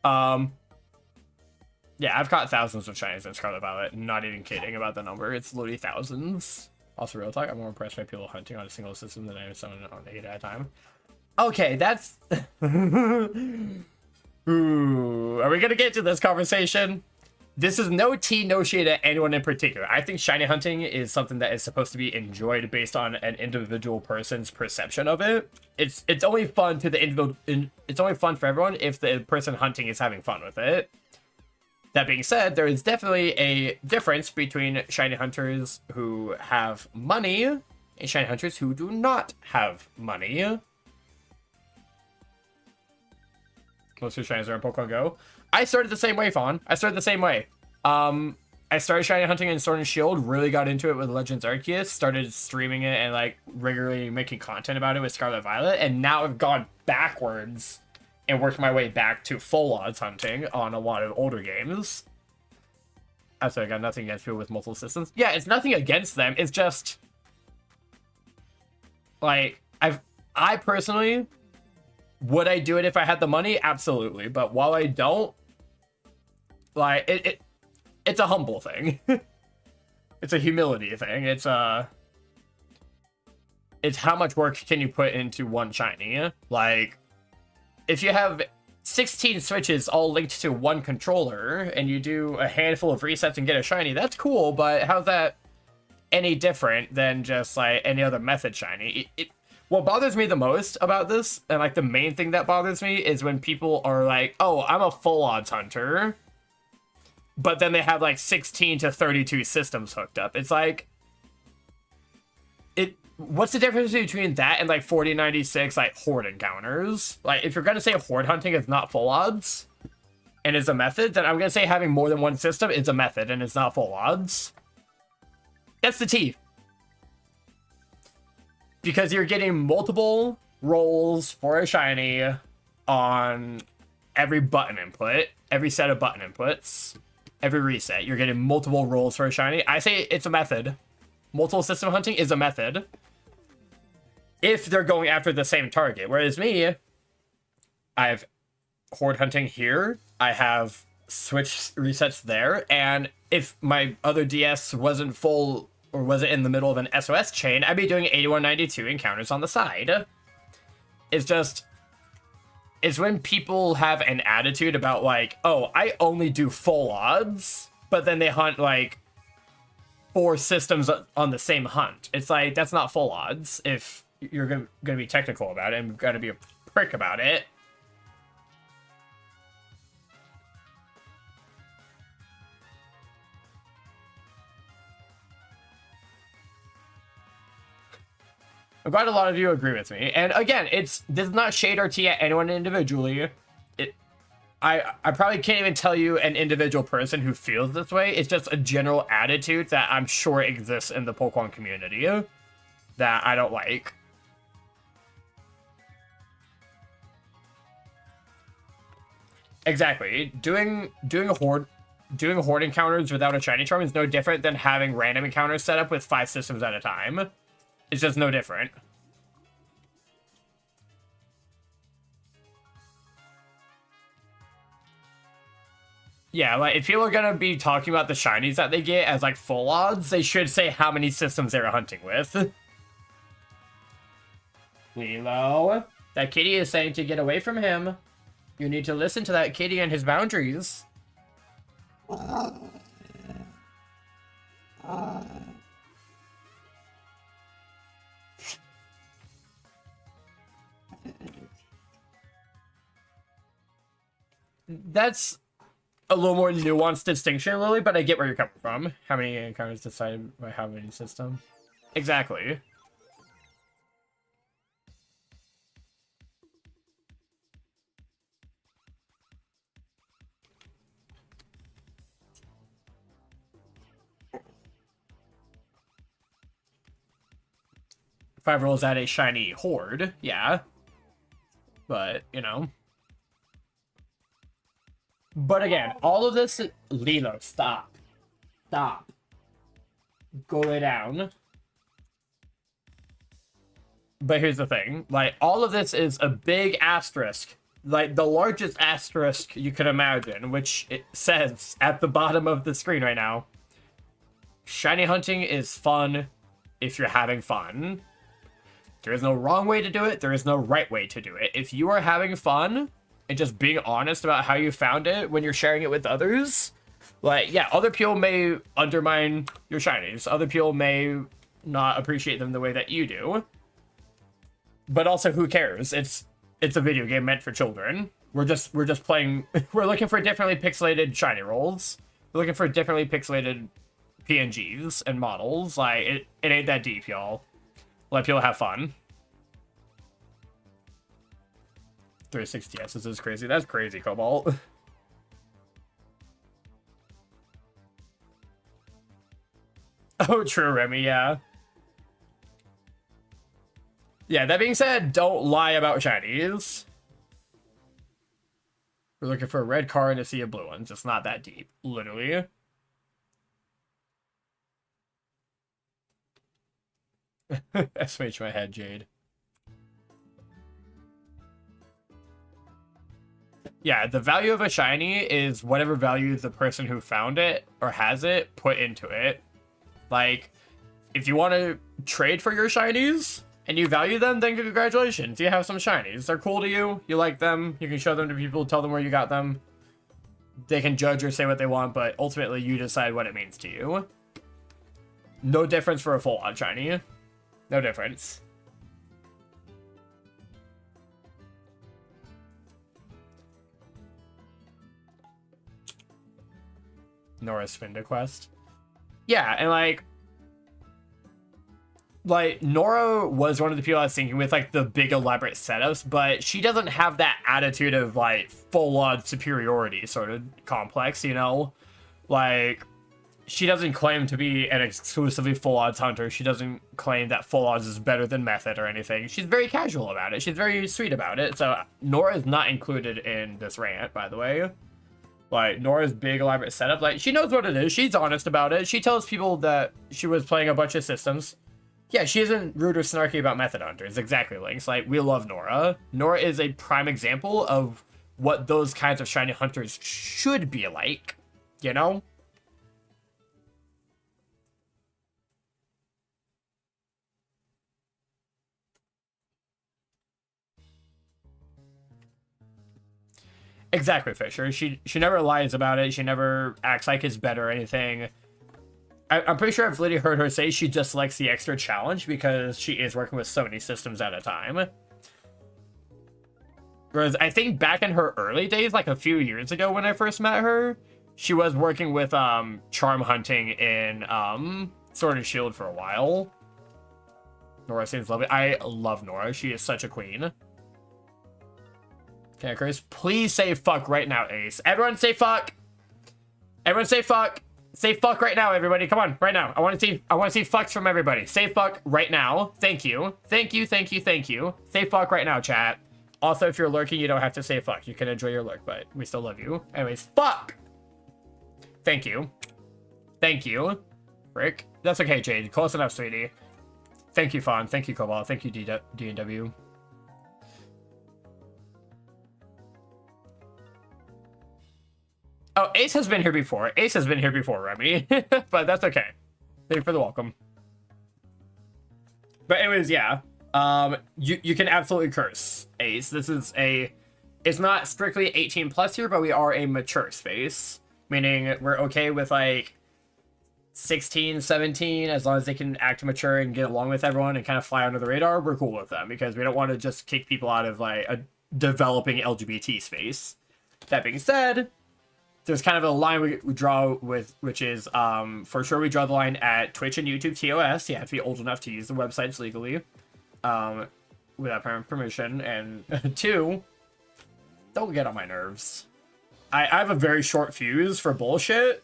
Yeah, I've caught thousands of shinies in Scarlet Violet. Not even kidding about the number. It's literally thousands. Also, real talk, I'm more impressed by people hunting on a single system than I am someone on 8 at a time. Okay, that's... Ooh, are we gonna get to this conversation? This is no tea, no shade at anyone in particular. I think shiny hunting is something that is supposed to be enjoyed based on an individual person's perception of it. It's only fun to the individual. It's only fun for everyone if the person hunting is having fun with it. That being said, there is definitely a difference between shiny hunters who have money and shiny hunters who do not have money. Most of the shinies are in Pokemon Go. I started the same way, Fawn. I started the same way. I started shiny hunting in Sword and Shield, really got into it with Legends Arceus, started streaming it and like regularly making content about it with Scarlet Violet, and now I've gone backwards and worked my way back to full odds hunting on a lot of older games. I got nothing against people with multiple systems. Yeah, it's nothing against them. It's just like I personally, would I do it if I had the money? Absolutely. But while I don't, like it's a humble thing. It's a humility thing. It's how much work can you put into one shiny? Like, if you have 16 switches all linked to one controller and you do a handful of resets and get a shiny, that's cool, but how's that any different than just like any other method shiny? What bothers me the most about this, and like the main thing that bothers me, is when people are like, oh, I'm a full odds hunter, but then they have like 16 to 32 systems hooked up. It's like, what's the difference between that and like 4096 like horde encounters? Like, if you're gonna say horde hunting is not full odds and is a method, then I'm gonna say having more than one system is a method and it's not full odds. That's the T. Because you're getting multiple rolls for a shiny on every button input, every set of button inputs, every reset. You're getting multiple rolls for a shiny. I say it's a method. Multiple system hunting is a method if they're going after the same target. Whereas me, I have horde hunting here, I have switch resets there, and if my other DS wasn't full or wasn't in the middle of an SOS chain, I'd be doing 8192 encounters on the side. It's when people have an attitude about like, oh, I only do full odds, but then they hunt like 4 systems on the same hunt. It's like, that's not full odds if you're gonna be technical about it and gotta be a prick about it. I'm glad a lot of you agree with me. And again, this is not shade or tea at anyone individually. I probably can't even tell you an individual person who feels this way. It's just a general attitude that I'm sure exists in the Pokemon community that I don't like. Exactly. Doing horde encounters without a shiny charm is no different than having random encounters set up with 5 systems at a time. It's just no different. Yeah, like, if people are gonna be talking about the shinies that they get as, like, full odds, they should say how many systems they're hunting with. Lilo, that kitty is saying to get away from him. You need to listen to that kitty and his boundaries. That's a little more nuanced distinction, Lily, but I get where you're coming from. How many encounters decided by how many system? Exactly. Five rolls at a shiny horde, yeah. But, you know. But again, all of this... Lilo, stop. Stop. Go lay down. But here's the thing. Like, all of this is a big asterisk. Like, the largest asterisk you could imagine, which it says at the bottom of the screen right now. Shiny hunting is fun if you're having fun. There is no wrong way to do it. There is no right way to do it. If you are having fun and just being honest about how you found it when you're sharing it with others, like, yeah, other people may undermine your shinies. Other people may not appreciate them the way that you do. But also, who cares? It's it's a video game meant for children. We're just playing. We're looking for differently pixelated shiny rolls. We're looking for differently pixelated PNGs and models. Like it ain't that deep, y'all. Let people have fun. 360 S is crazy. That's crazy, Cobalt. Oh, true, Remy. Yeah. Yeah. That being said, don't lie about shinies. We're looking for a red card to see a blue one. It's not that deep, literally. SMH my head, Jade. Yeah, the value of a shiny is whatever value the person who found it or has it put into it. Like, if you want to trade for your shinies and you value them, then congratulations. You have some shinies. They're cool to you. You like them. You can show them to people, tell them where you got them. They can judge or say what they want, but ultimately you decide what it means to you. No difference for a full-on shiny. No difference. Nora's Spinda quest. Yeah, and like Nora was one of the people I was thinking with like the big elaborate setups, but she doesn't have that attitude of like full-on superiority sort of complex, you know? Like, she doesn't claim to be an exclusively full odds hunter. She doesn't claim that full odds is better than method or anything. She's very casual about it. She's very sweet about it. So Nora is not included in this rant, by the way. Like, Nora's big elaborate setup, like, she knows what it is. She's honest about it. She tells people that she was playing a bunch of systems. Yeah, she isn't rude or snarky about method hunters. Exactly, Lynx. Like, we love Nora. Nora is a prime example of what those kinds of shiny hunters should be like, you know? Exactly, Fisher. She never lies about it. She never acts like it's better or anything. I'm pretty sure I've literally heard her say she just likes the extra challenge because she is working with so many systems at a time. Whereas I think back in her early days, like a few years ago when I first met her, she was working with charm hunting in Sword and Shield for a while. Nora seems lovely. I love Nora. She is such a queen. Okay, Chris, please say fuck right now, Ace. Everyone say fuck. Everyone say fuck. Say fuck right now, everybody. Come on, right now. I want to see fucks from everybody. Say fuck right now. Thank you. Thank you, thank you, thank you. Say fuck right now, chat. Also, if you're lurking, you don't have to say fuck. You can enjoy your lurk, but we still love you. Anyways, fuck. Thank you. Thank you. Frick. That's okay, Jade. Close enough, sweetie. Thank you, Fawn. Thank you, Cobalt. Thank you, D&W. Oh, Ace has been here before. Ace has been here before, Remy. But that's okay. Thank you for the welcome. But anyways, yeah. You can absolutely curse, Ace. This is it's not strictly 18 plus here, but we are a mature space. Meaning we're okay with like 16, 17, as long as they can act mature and get along with everyone and kind of fly under the radar, we're cool with them. Because we don't want to just kick people out of like a developing LGBT space. That being said, there's kind of a line we draw with, which is, for sure we draw the line at Twitch and YouTube TOS. You have to be old enough to use the websites legally, without parent permission. And 2, don't get on my nerves. I have a very short fuse for bullshit.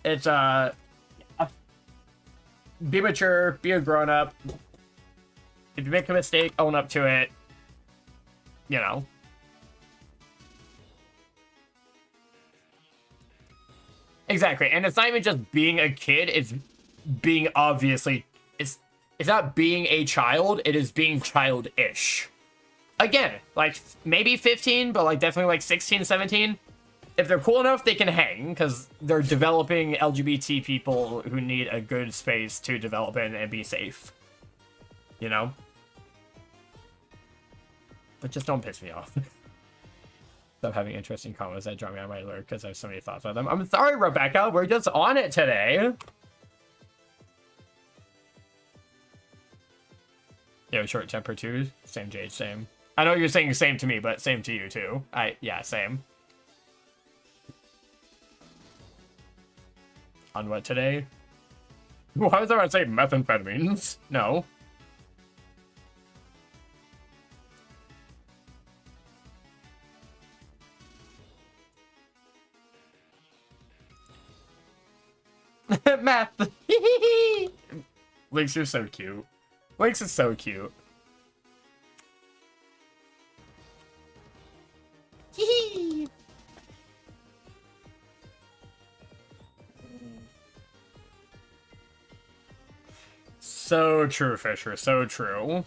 It's, be mature, be a grown-up. If you make a mistake, own up to it. You know. Exactly, and it's not even just being a kid, it's being obviously... It's not being a child, it is being childish. Again, like, maybe 15, but like definitely like 16, 17. If they're cool enough, they can hang, because they're developing LGBT people who need a good space to develop in and be safe. You know? But just don't piss me off. Stop having interesting comments that draw me on my lurk because I have so many thoughts about them. I'm sorry, Rebecca. We're just on it today. Yo, have short temper too. Same Jade, same. I know you're saying same to me, but same to you too. Yeah, same. On what today? Why was I say methamphetamines? No. Math. Lynx, you're so cute. Lynx is so cute. So true, Fisher. So true.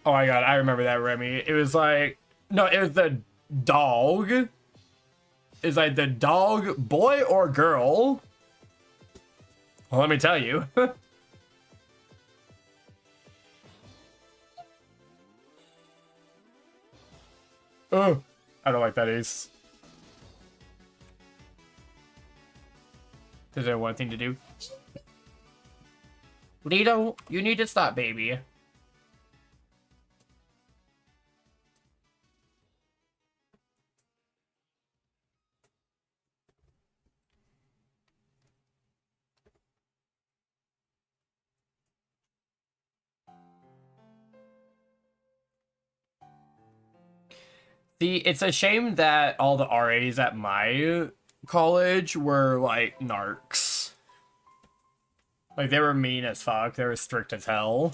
Oh my god, I remember that, Remy. It was like... No, it was the dog. It's like the dog, boy or girl? Well, let me tell you. Oh, I don't like that ace. Is there one thing to do? Lido, you need to stop, baby. See, it's a shame that all the RAs at my college were, like, narcs. Like, they were mean as fuck. They were strict as hell.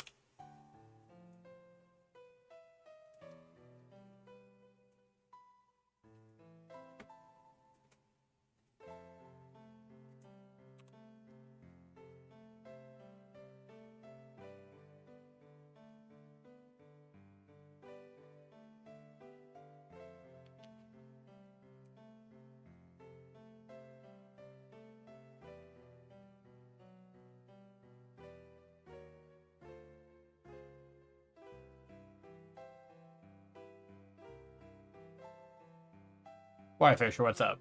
Why, Fisher? What's up?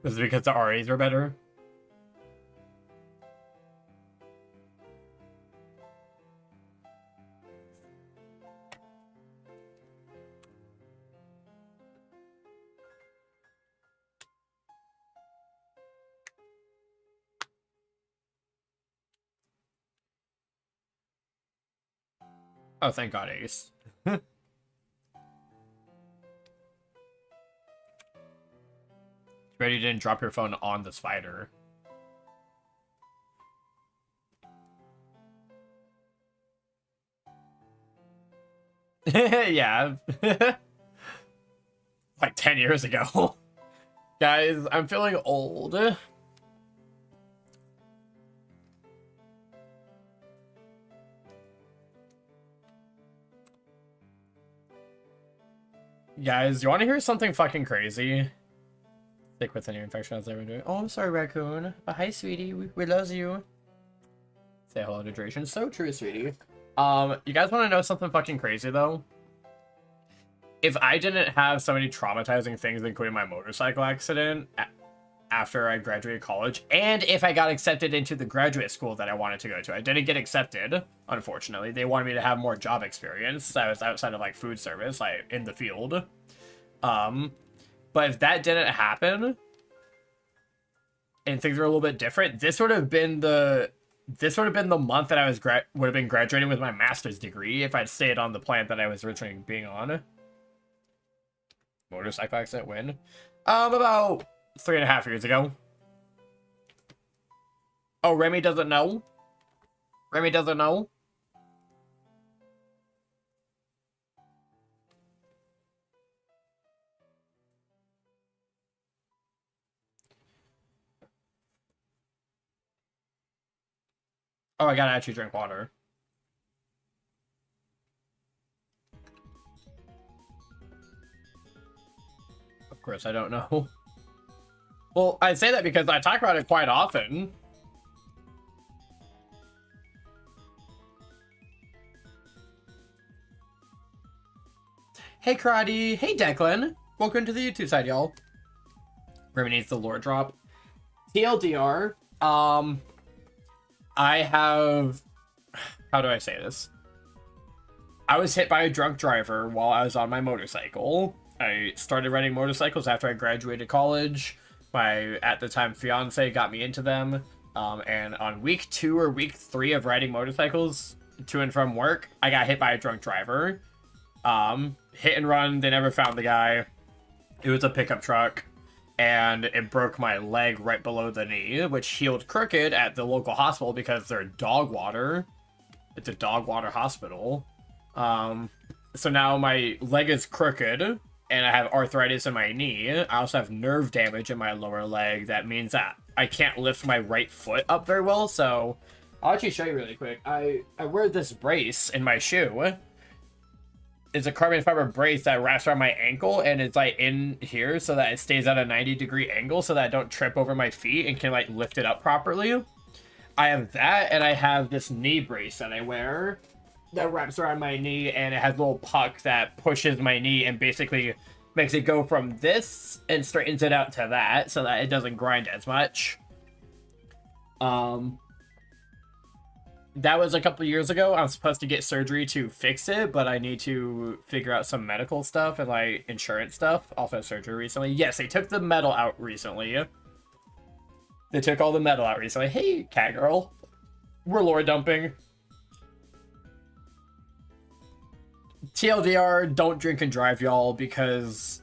Was it because the RAs were better? Oh, thank God, Ace. Ready you didn't drop your phone on the spider. Yeah. Like 10 years ago. Guys, I'm feeling old. Guys, you want to hear something fucking crazy? Stick with any infection as everyone doing. Oh, I'm sorry, Raccoon. Oh, hi, sweetie. We love you. Say hello to Dration. So true, sweetie. You guys want to know something fucking crazy, though? If I didn't have so many traumatizing things, including my motorcycle accident after I graduated college, and if I got accepted into the graduate school that I wanted to go to, I didn't get accepted, unfortunately. They wanted me to have more job experience. I was outside of, like, food service, like, in the field. But if that didn't happen, and things were a little bit different, this would have been the month that I was would have been graduating with my master's degree if I'd stayed on the plant that I was originally being on. Motorcycle accident when? About 3.5 years ago. Oh, Remy doesn't know? Remy doesn't know? Oh, I gotta actually drink water. Of course, I don't know. Well, I say that because I talk about it quite often. Hey, Karate. Hey, Declan. Welcome to the YouTube side, y'all. Remy needs the lore drop. TLDR, I have... How do I say this? I was hit by a drunk driver while I was on my motorcycle. I started riding motorcycles after I graduated college. My, at the time, fiance got me into them. And on week 2 or week 3 of riding motorcycles to and from work, I got hit by a drunk driver. Hit and run, they never found the guy. It was a pickup truck. And it broke my leg right below the knee, which healed crooked at the local hospital because they're dog water. It's a dog water hospital. So now my leg is crooked, and I have arthritis in my knee. I also have nerve damage in my lower leg. That means that I can't lift my right foot up very well, so I'll actually show you really quick. I wear this brace in my shoe. It's a carbon fiber brace that wraps around my ankle, and it's like in here so that it stays at a 90-degree angle so that I don't trip over my feet and can like lift it up properly. I have that, and I have this knee brace that I wear that wraps around my knee, and it has a little puck that pushes my knee and basically makes it go from this and straightens it out to that so that it doesn't grind as much. That was a couple years ago. I'm supposed to get surgery to fix it, but I need to figure out some medical stuff and like insurance stuff. Also had surgery recently. Yes, they took the metal out recently. They took all the metal out recently. Hey, cat girl. We're lore dumping. TLDR, don't drink and drive, y'all, because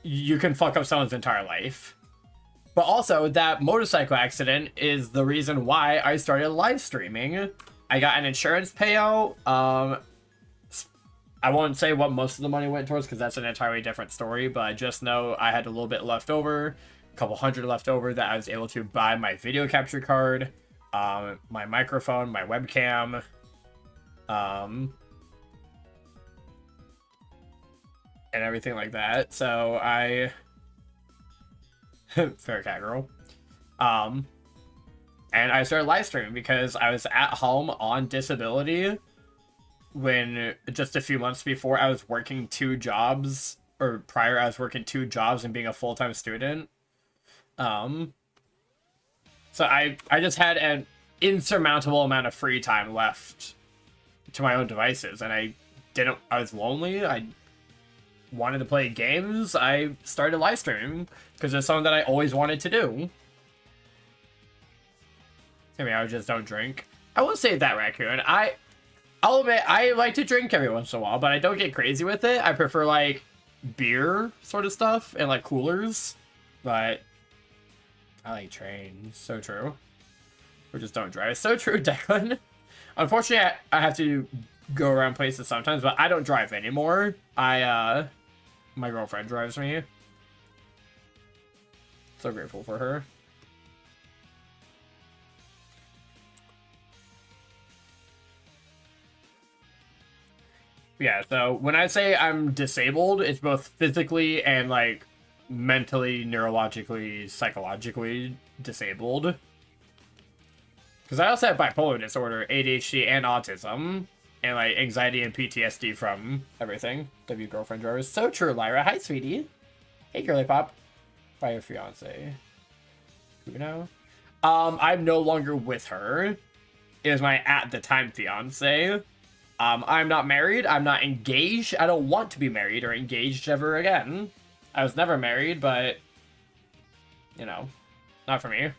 you can fuck up someone's entire life. But also, that motorcycle accident is the reason why I started live streaming. I got an insurance payout. I won't say what most of the money went towards because that's an entirely different story, but I just know I had a little bit left over, a couple hundred left over that I was able to buy my video capture card, my microphone, my webcam, and everything like that. So I... Fair cat girl. And I started live streaming because I was at home on disability when just a few months before I was working 2 jobs, or prior I was working 2 jobs and being a full-time student. So I just had an insurmountable amount of free time left to my own devices, and I was lonely. I wanted to play games. I started live streaming because it's something that I always wanted to do. I mean, I just don't drink. I will say that, Raccoon. I'll admit, I like to drink every once in a while, but I don't get crazy with it. I prefer, like, beer sort of stuff and, like, coolers. But I like trains. So true. Or just don't drive. So true, Declan. Unfortunately, I have to go around places sometimes, but I don't drive anymore. My girlfriend drives me. So grateful for her. Yeah, so when I say I'm disabled, it's both physically and, like, mentally, neurologically, psychologically disabled. Because I also have bipolar disorder, ADHD, and autism. And, like, anxiety and PTSD from everything. W girlfriend drivers. So true, Lyra. Hi, sweetie. Hey, girly pop. By your fiance. Who now? I'm no longer with her. It was my at-the-time fiance. I'm not married. I'm not engaged. I don't want to be married or engaged ever again. I was never married, but... You know. Not for me.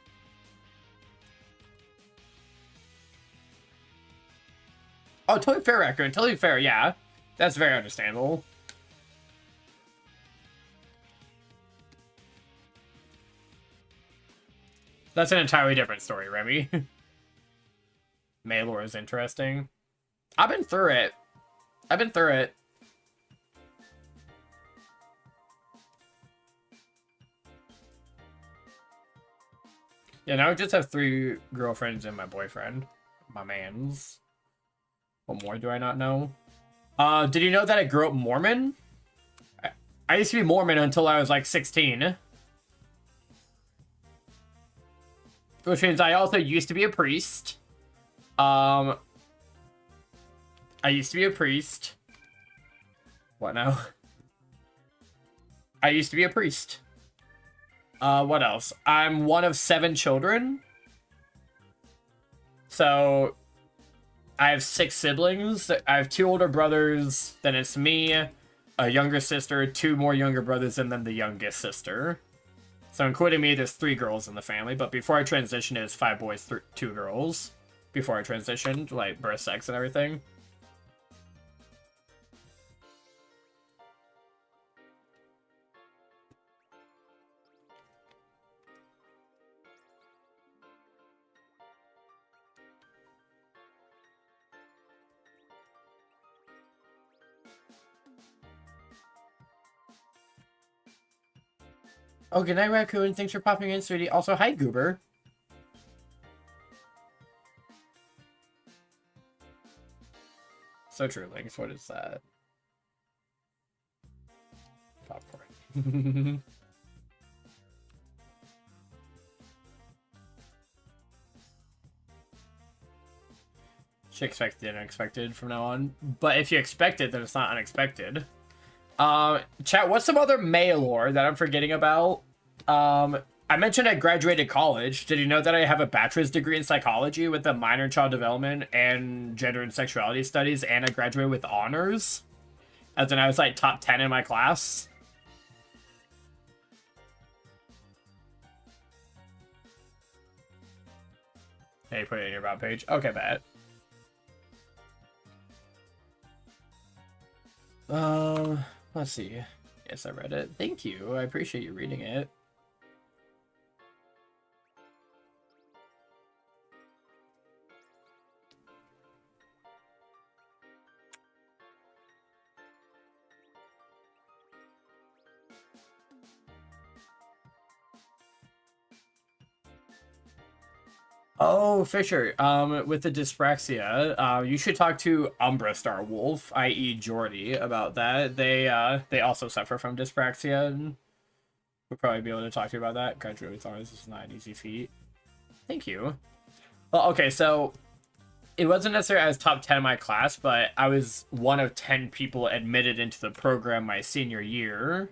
Oh, totally fair, Raccoon. Totally fair, yeah. That's very understandable. That's an entirely different story, Remy. Maylor is interesting. I've been through it. I've been through it. Yeah, now I just have 3 girlfriends and my boyfriend. My mans. What more do I not know? Did you know that I grew up Mormon? I used to be Mormon until I was like 16. Which means I also used to be a priest. I used to be a priest. What now? I used to be a priest. What else? I'm one of 7 children. So I have 6 siblings. I have 2 older brothers, then it's me, a younger sister, 2 more younger brothers, and then the youngest sister. So including me, there's 3 girls in the family, but before I transitioned, it was 5 boys, 2 girls. Before I transitioned, like birth sex and everything. Oh, good night, Raccoon. Thanks for popping in, sweetie. Also, hi, Goober. So true, Links. What is that? Popcorn. Should expect the unexpected from now on. But if you expect it, then it's not unexpected. Chat, what's some other May lore that I'm forgetting about? I mentioned I graduated college. Did you know that I have a bachelor's degree in psychology with a minor in child development and gender and sexuality studies, and I graduated with honors? As in, I was like top 10 in my class. Hey, put it in your about page. Okay, bet. Let's see. Yes, I read it. Thank you. I appreciate you reading it. Oh, Fisher, with the dyspraxia, you should talk to Umbra Star Wolf, i.e. Jordy, about that. They also suffer from dyspraxia, and we'll probably be able to talk to you about that. Graduate with honors is not an easy feat. Thank you. Well, okay, so it wasn't necessarily I was top 10 in my class, but I was one of 10 people admitted into the program my senior year.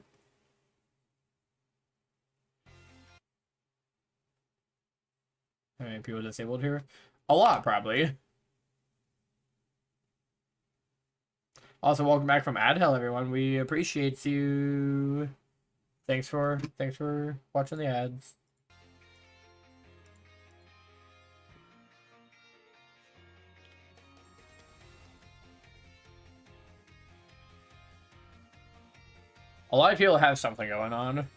How many people disabled here? A lot, probably. Also, welcome back from AdHell, everyone. We appreciate you. Thanks for watching the ads. A lot of people have something going on.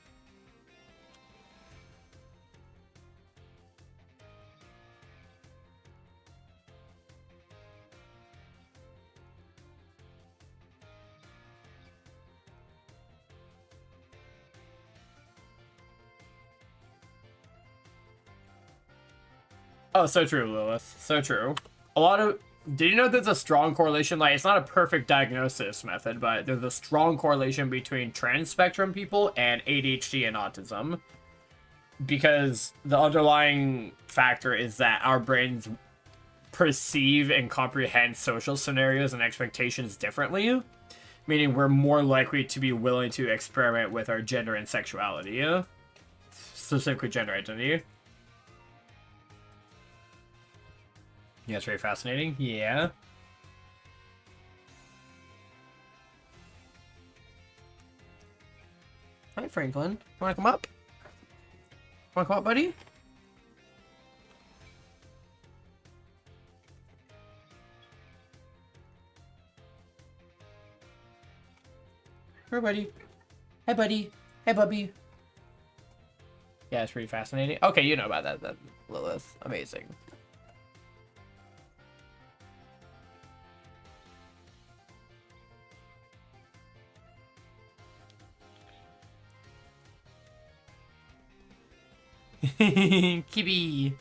Oh, so true, Lilith. So true. Did you know there's a strong correlation? Like, it's not a perfect diagnosis method, but there's a strong correlation between trans spectrum people and ADHD and autism. Because the underlying factor is that our brains perceive and comprehend social scenarios and expectations differently. Meaning we're more likely to be willing to experiment with our gender and sexuality. Specifically gender identity. Yeah, it's very fascinating. Yeah. Hi, Franklin. You wanna come up? Wanna come up, buddy? Here, buddy. Hi, buddy. Hey, bubby. Yeah, it's pretty fascinating. Okay, you know about that, then, Lilith. Amazing. Kibby.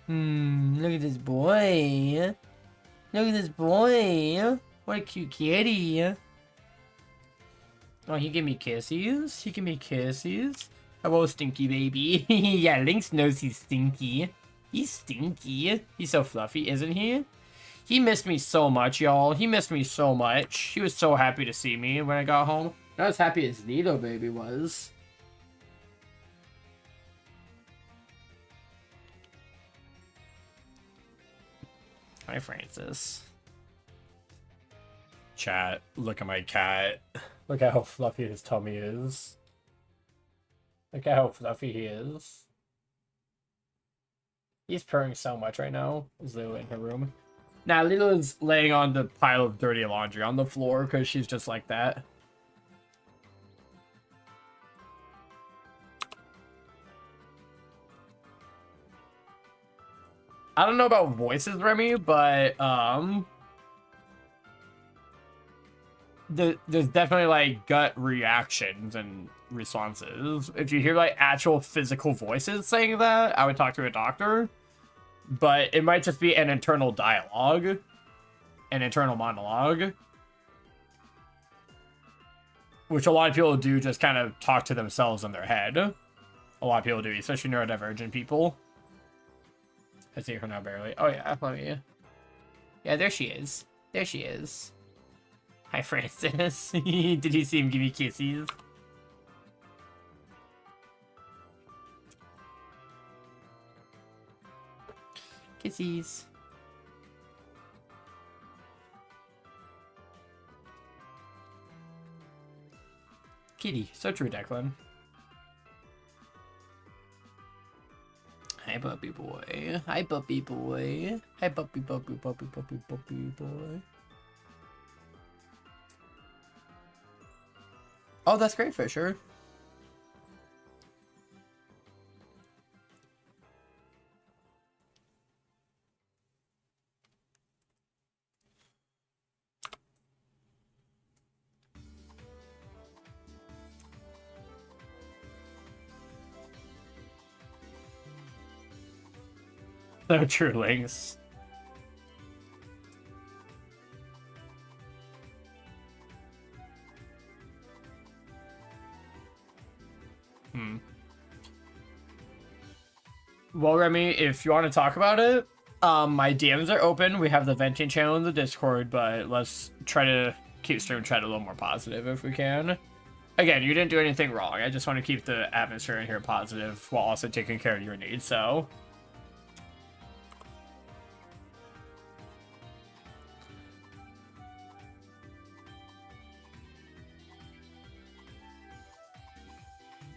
Look at this boy. Look at this boy. What a cute kitty. Oh, he give me kisses. He give me kisses. Hello, stinky baby. Yeah, Lynx knows he's stinky. He's stinky. He's so fluffy, isn't he? He missed me so much, y'all. He missed me so much. He was so happy to see me when I got home. Not as happy as Nito baby was. Hi, Francis. Chat, look at my cat. Look at how fluffy his tummy is. Look at how fluffy he is. He's purring so much right now. Is Lilo in her room? Now, Lilo's laying on the pile of dirty laundry on the floor because she's just like that. I don't know about voices, Remy, but there's definitely like gut reactions and responses. If you hear like actual physical voices saying that, I would talk to a doctor. But it might just be an internal dialogue, an internal monologue, which a lot of people do just kind of talk to themselves in their head. A lot of people do, especially neurodivergent people. I see her now barely. Oh yeah, let me. Yeah, there she is. There she is. Hi, Francis. Did you see him give you kisses? Kisses. Kitty. So true, Declan. Hi, puppy boy. Hi, puppy boy. Hi, puppy boy. Oh, that's great, Fisher. So true, Lynx. Well, Remy, if you want to talk about it, my DMs are open. We have the venting channel in the Discord, but let's try to keep stream chat a little more positive if we can. Again, you didn't do anything wrong. I just want to keep the atmosphere in here positive while also taking care of your needs, so...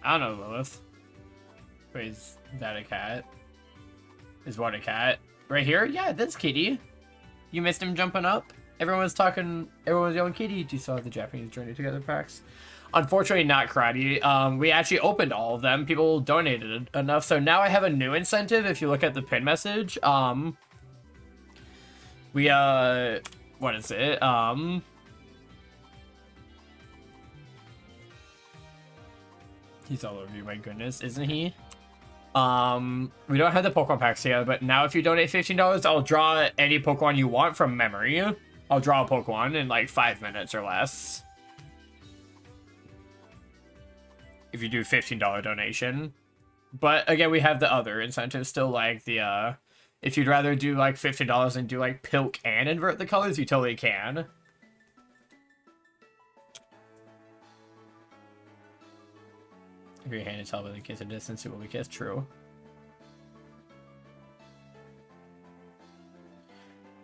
I don't know, Lilith. Wait, is that a cat? Is what a cat? Right here? Yeah, that's Kitty. You missed him jumping up? Everyone was yelling Kitty. Do you still have the Japanese Journey Together packs? Unfortunately, not Karate. We actually opened all of them. People donated enough, so now I have a new incentive. If you look at the pin message, what is it? He's all over you, my goodness, isn't he? We don't have the Pokemon packs yet, but now if you donate $15, I'll draw any Pokemon you want from memory. I'll draw a Pokemon in like 5 minutes or less. If you do $15 donation. But again, we have the other incentives still, like the, if you'd rather do like $15 and do like Pilk and invert the colors, you totally can. If your hand is held by the kiss at distance, it will be kissed. True.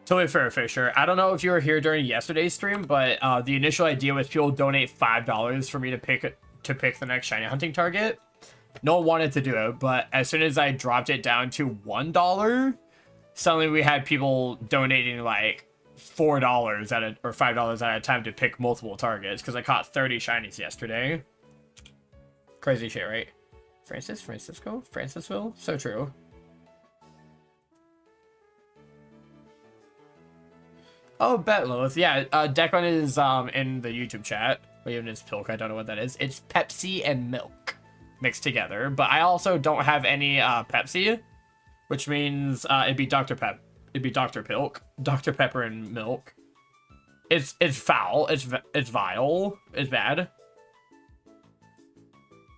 Totally fair, Fisher. I don't know if you were here during yesterday's stream, but the initial idea was people donate $5 for me to pick the next shiny hunting target. No one wanted to do it, but as soon as I dropped it down to $1, suddenly we had people donating like $4 or $5 at a time to pick multiple targets because I caught 30 shinies yesterday. Crazy shit, right? Francisco? Francisville? So true. Oh, bet, Lilith. Yeah, Declan is in the YouTube chat. But even it's Pilk, I don't know what that is. It's Pepsi and milk mixed together. But I also don't have any Pepsi, which means it'd be Dr. Pep. It'd be Dr. Pilk. Dr. Pepper and milk. It's foul. It's vile. It's bad.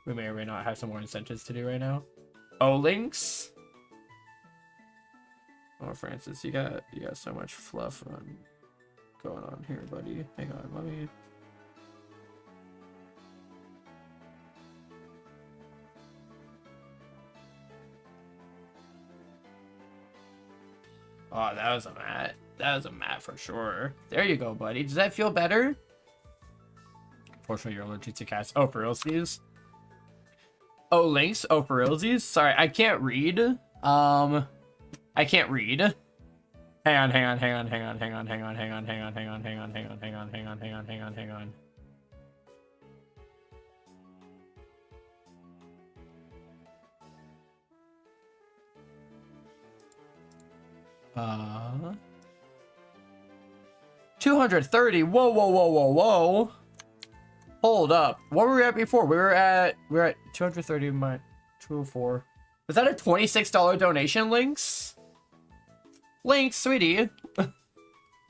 We may or may not have some more incentives to do right now. Oh, Lynx. Oh, Francis, you got so much fluff going on here, buddy. Hang on, let me. Oh, that was a mat. That was a mat for sure. There you go, buddy. Does that feel better? Fortunately, you're allergic to cats. Oh, for realsies? Oh, links? Oh, for realsies? Sorry, I can't read. I can't read. Hang on. Uh, 230. Whoa. Hold up. What were we at before? We were at 230 minus 204. Was that a $26 donation, Links? Links, sweetie.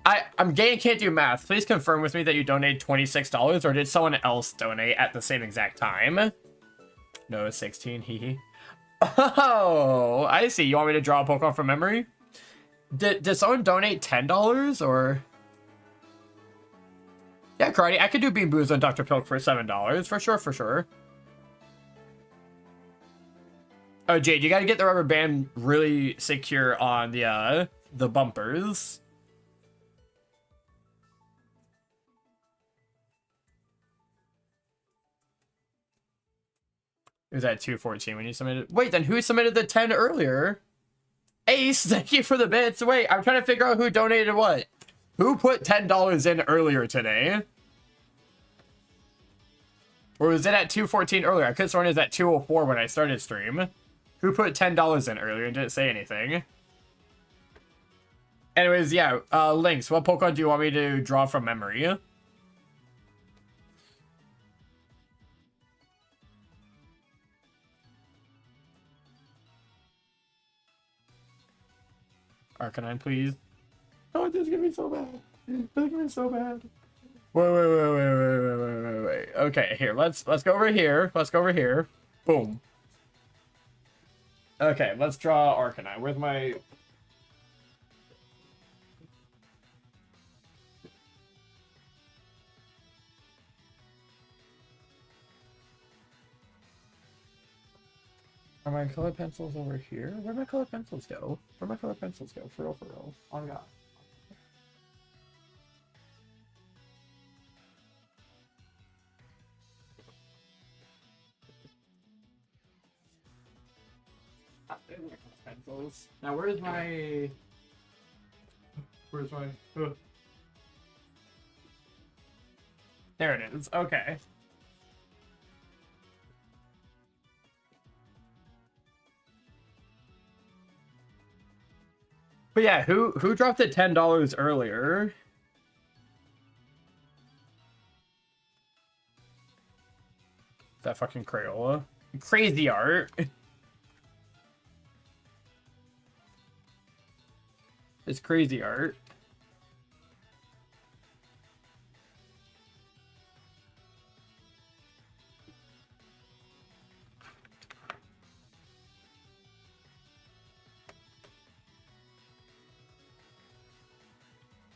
I'm gay and can't do math. Please confirm with me that you donated $26, or did someone else donate at the same exact time? No, 16. Hee. Oh, I see. You want me to draw a Pokemon from memory? Did someone donate $10 or? Yeah, Karate, I could do Bean Boozle and Dr. Pilk for $7 for sure. Oh, Jade, you gotta get the rubber band really secure on the bumpers. It was at 214 when you submitted. Wait, then who submitted the 10 earlier? Ace, thank you for the bits. Wait, I'm trying to figure out who donated what. Who put $10 in earlier today? Or was it at 214 earlier? I could have sworn it was at 204 when I started stream. Who put $10 in earlier and didn't say anything? Anyways, yeah, Links, what Pokemon do you want me to draw from memory? Arcanine, please. Oh, this is gonna be so bad. This is gonna be so bad. Wait. Okay, here, let's go over here. Let's go over here. Boom. Okay, let's draw Arcanine. Where's my... Are my colored pencils over here? Where'd my colored pencils go? Where'd my colored pencils go? For real. On God. Pencils. Now where's my... There it is. Okay. But yeah, who dropped it $10 earlier? That fucking Crayola. Crazy art. It's crazy art.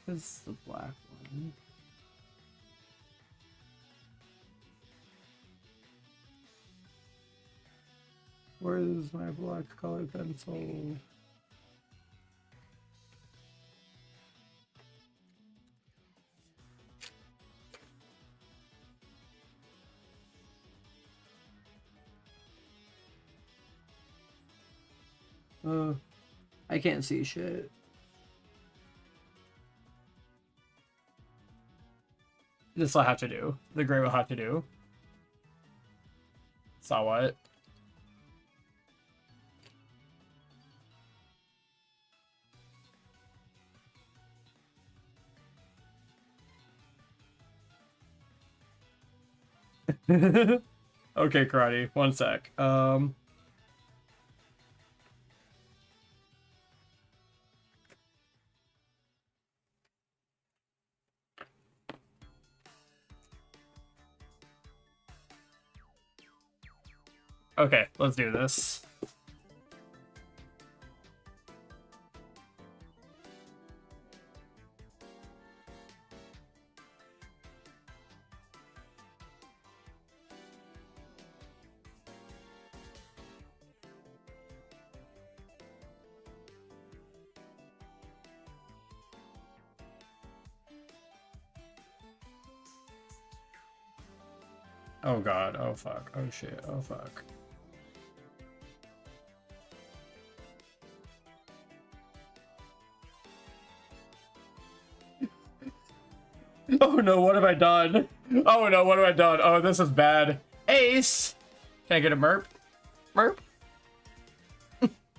This is the black one. Where is my black colored pencil? I can't see shit. This will have to do. The gray will have to do. Saw what? Okay, Karate. One sec. Okay, let's do this. Oh god, oh fuck, oh shit, oh fuck. Oh no, what have I done? Oh no, what have I done? Oh, this is bad. Ace! Can I get a merp? Merp?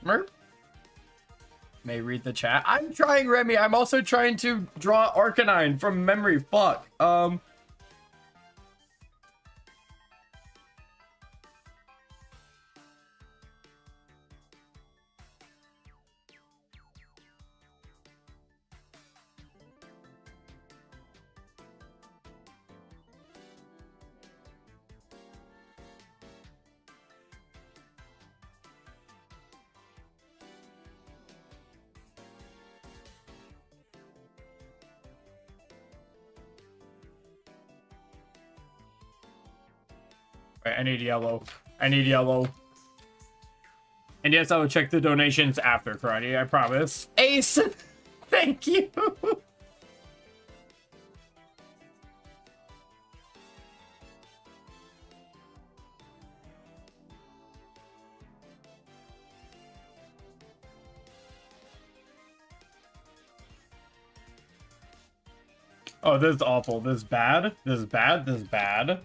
Merp? May read the chat. I'm trying, Remy. I'm also trying to draw Arcanine from memory. Fuck. I need yellow. I need yellow. And yes, I will check the donations after Karate, I promise. Ace! Thank you! Oh, this is awful. This is bad. This is bad. This is bad.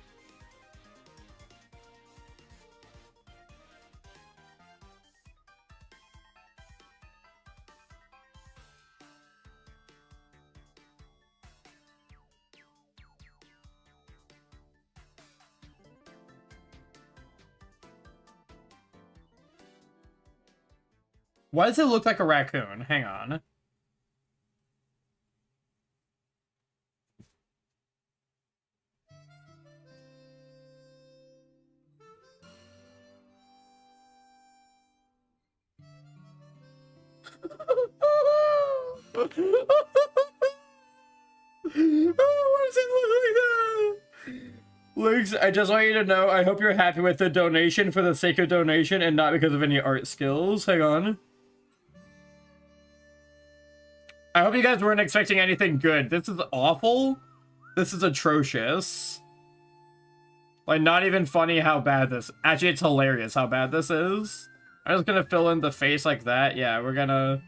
Why does it look like a raccoon? Hang on. Why does it look like that? Luke's, I just want you to know, I hope you're happy with the donation for the sake of donation and not because of any art skills. Hang on. I hope you guys weren't expecting anything good. This is awful. This is atrocious. Like, not even funny how bad this... Actually, it's hilarious how bad this is. I'm just gonna fill in the face like that. Yeah, we're gonna...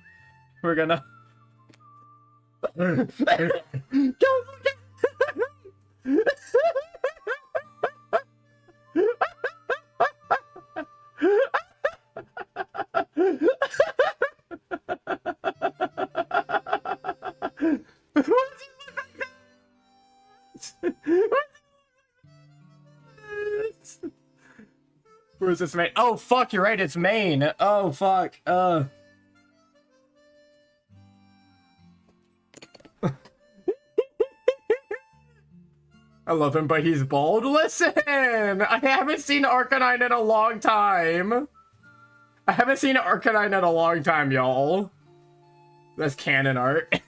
Where's this main? Oh fuck, you're right, it's main. Oh fuck. I love him, but he's bald. Listen! I haven't seen Arcanine in a long time. I haven't seen Arcanine in a long time, y'all. That's canon art.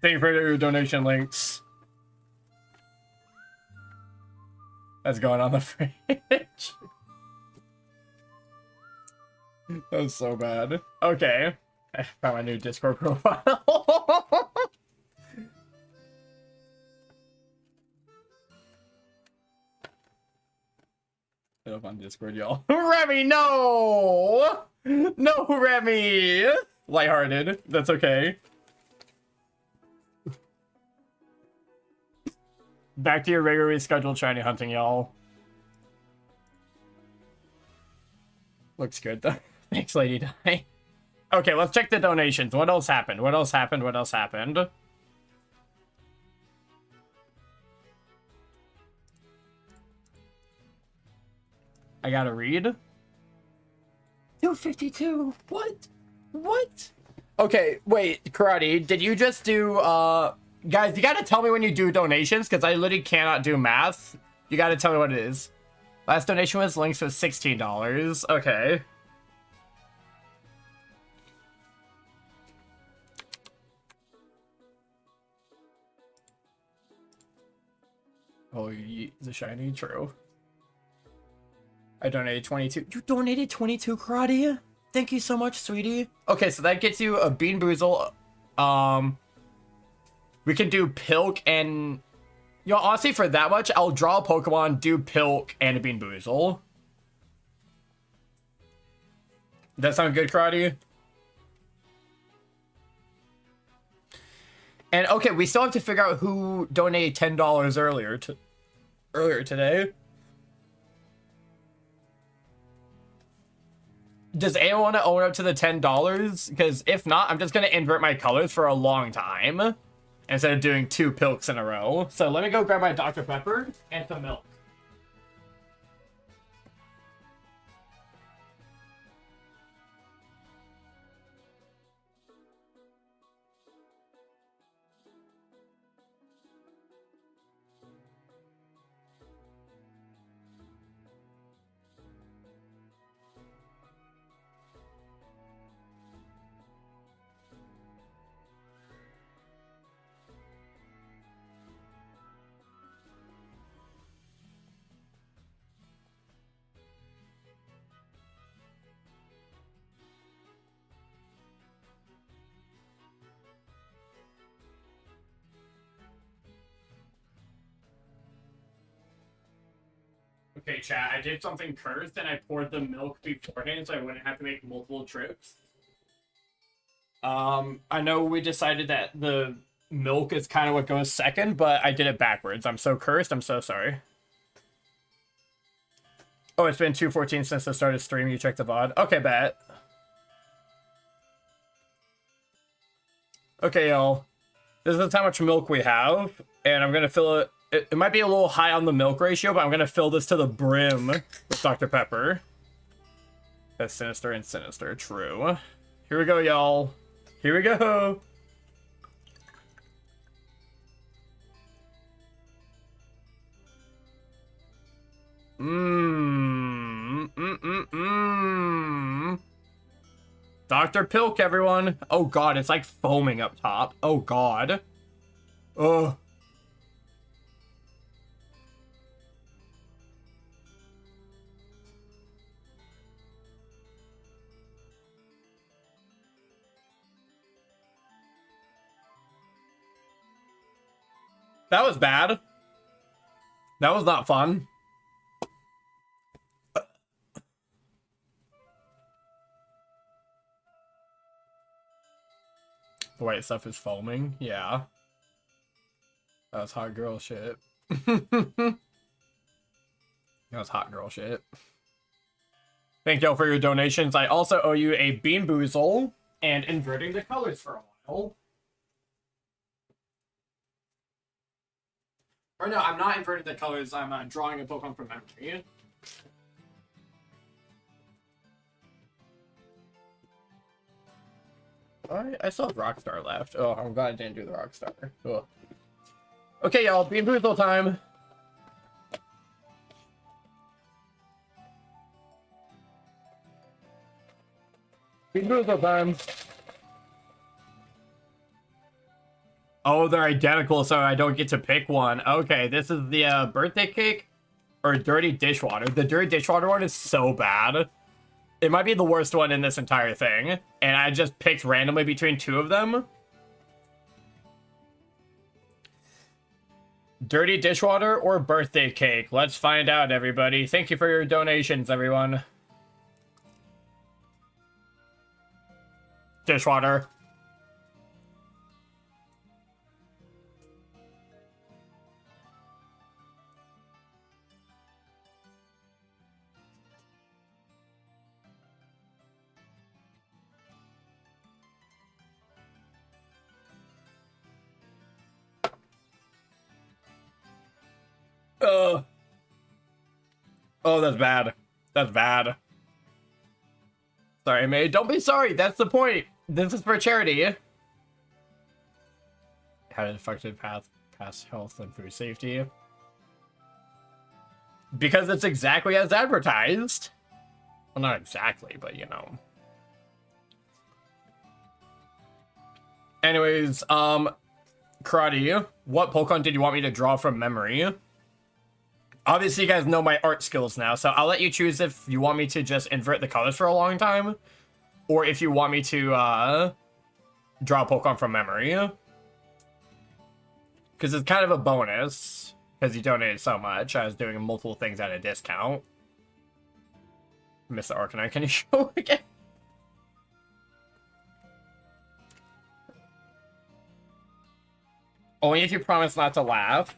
Thank you for your donation links. That's going on the fridge. That was so bad. Okay. I found my new Discord profile. Get up on Discord, y'all. Remy, no! No, Remy! Lighthearted. That's okay. Back to your regularly scheduled shiny hunting, y'all. Looks good, though. Thanks, Lady Di. Okay, let's check the donations. What else happened? What else happened? What else happened? I gotta read. 252. What? What? Okay, wait, Karate, did you just do, guys, you gotta tell me when you do donations, because I literally cannot do math. You gotta tell me what it is. Last donation was links was $16. Okay. Oh, the shiny, true. I donated 22. You donated 22, Karate? Thank you so much, sweetie. Okay, so that gets you a Bean Boozle, We can do Pilk and... You know, honestly, for that much, I'll draw a Pokemon, do Pilk, and a Bean Boozle. That sound good, Karate? And okay, we still have to figure out who donated $10 earlier today. Does anyone want to own up to the $10? Because if not, I'm just going to invert my colors for a long time instead of doing 2 Pilks in a row. So let me go grab my Dr. Pepper and some milk. Okay, chat, I did something cursed and I poured the milk beforehand so I wouldn't have to make multiple trips. I know we decided that the milk is kind of what goes second, but I did it backwards. I'm so cursed, I'm so sorry. Oh, it's been 2:14 since the start of stream. You checked the VOD. Okay, bet. Okay, y'all. This is how much milk we have, and I'm gonna fill it. It might be a little high on the milk ratio, but I'm gonna fill this to the brim with Dr. Pepper. That's sinister and sinister. True. Here we go, y'all. Here we go. Dr. Pilk, everyone. Oh god, it's like foaming up top. Oh god. Oh. That was bad. That was not fun. The white stuff is foaming. Yeah. That was hot girl shit. That was hot girl shit. Thank y'all for your donations. I also owe you a Bean Boozle and inverting the colors for a while. Or no, I'm not inverting the colors. I'm drawing a Pokemon from memory. I still have Rockstar left. Oh, I'm glad I didn't do the Rockstar. Cool. Okay, y'all. Bean Boozle time. Bean Boozle time. Oh, they're identical, so I don't get to pick one. Okay, this is the birthday cake or dirty dishwater. The dirty dishwater one is so bad. It might be the worst one in this entire thing. And I just picked randomly between 2 of them. Dirty dishwater or birthday cake? Let's find out, everybody. Thank you for your donations, everyone. Dishwater. Oh, that's bad. That's bad. Sorry, May. Don't be sorry. That's the point. This is for charity. Had an effective path past health and food safety. Because it's exactly as advertised. Well, not exactly, but you know. Anyways, Karate, what Pokemon did you want me to draw from memory? Obviously, you guys know my art skills now, so I'll let you choose if you want me to just invert the colors for a long time, or if you want me to draw Pokemon from memory. Because it's kind of a bonus, because you donated so much. I was doing multiple things at a discount. Mr. Arcanine, can you show again? Only if you promise not to laugh.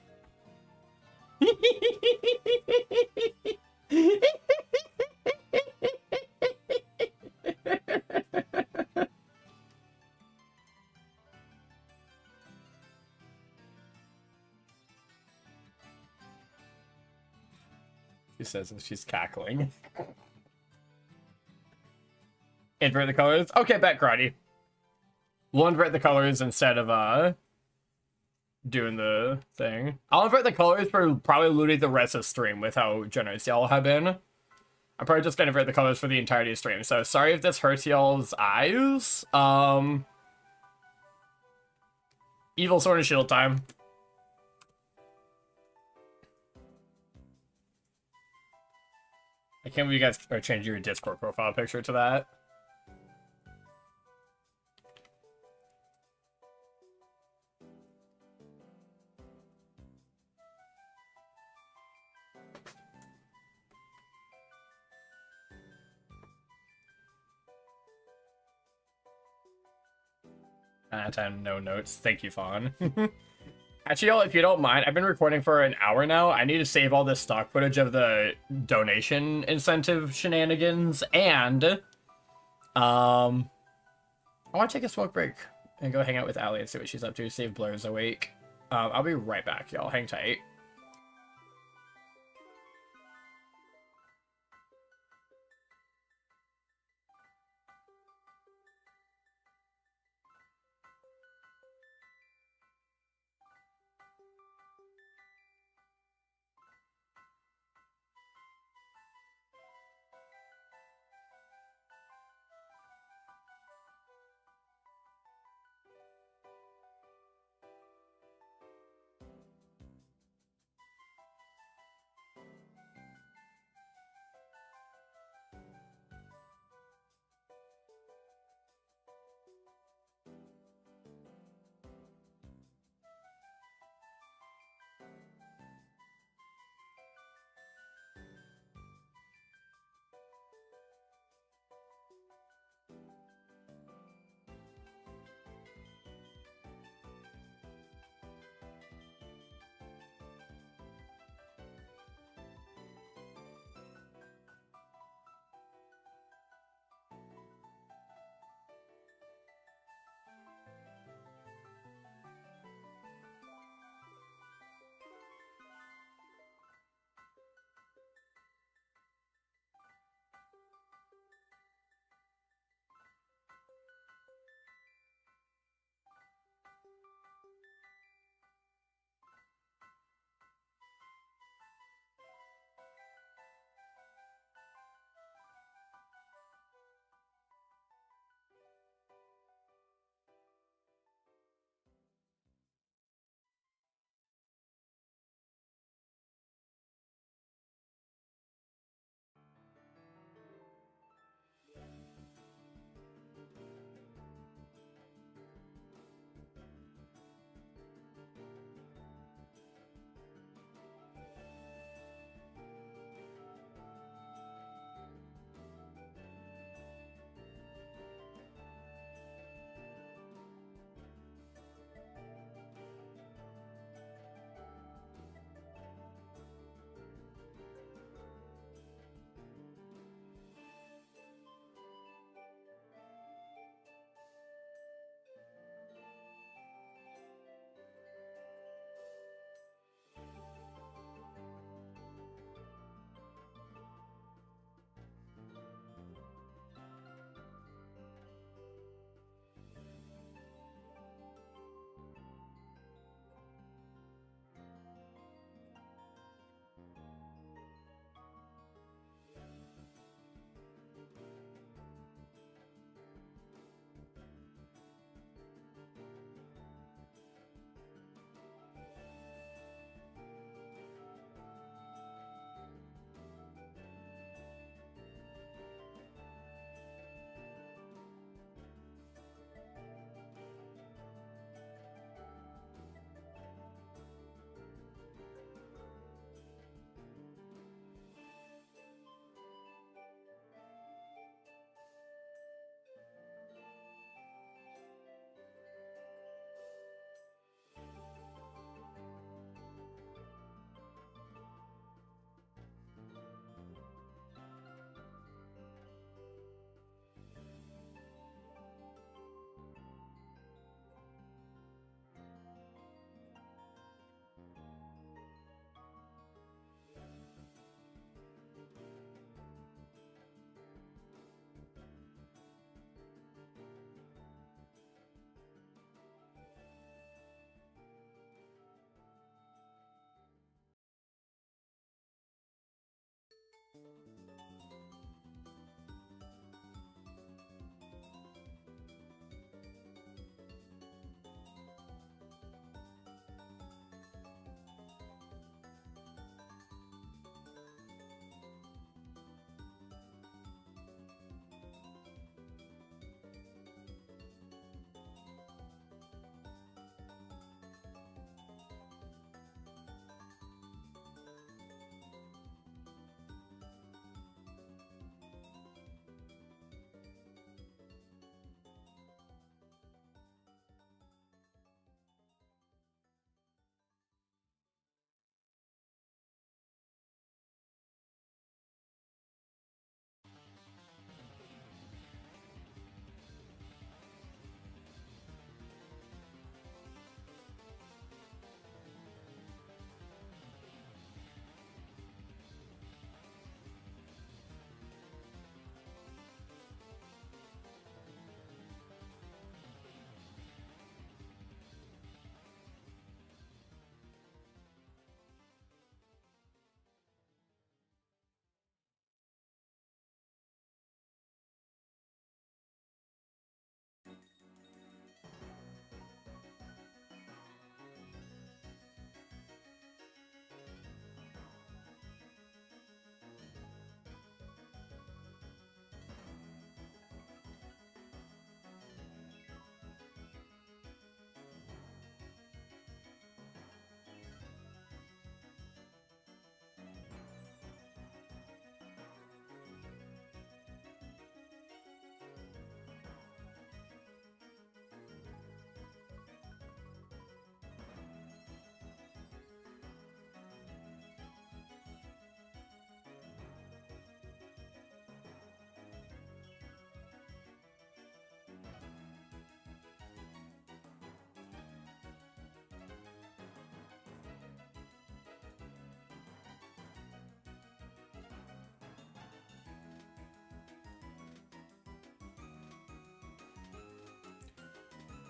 She says as she's cackling. Invert the colors? Okay, bet, Karate. We'll invert the colors instead of, doing the thing. I'll invert the colors for probably looting the rest of stream with how generous y'all have been. I'm probably just gonna invert the colors for the entirety of stream, so sorry if this hurts y'all's eyes. Evil Sword and Shield time. I can't believe you guys are changing your Discord profile picture to that. Time, no notes. Thank you, Fawn. Actually, y'all, if you don't mind, I've been recording for an hour now. I need to save all this stock footage of the donation incentive shenanigans, and I want to take a smoke break and go hang out with Allie and see what she's up to. See if Blair's awake. I'll be right back, y'all. Hang tight.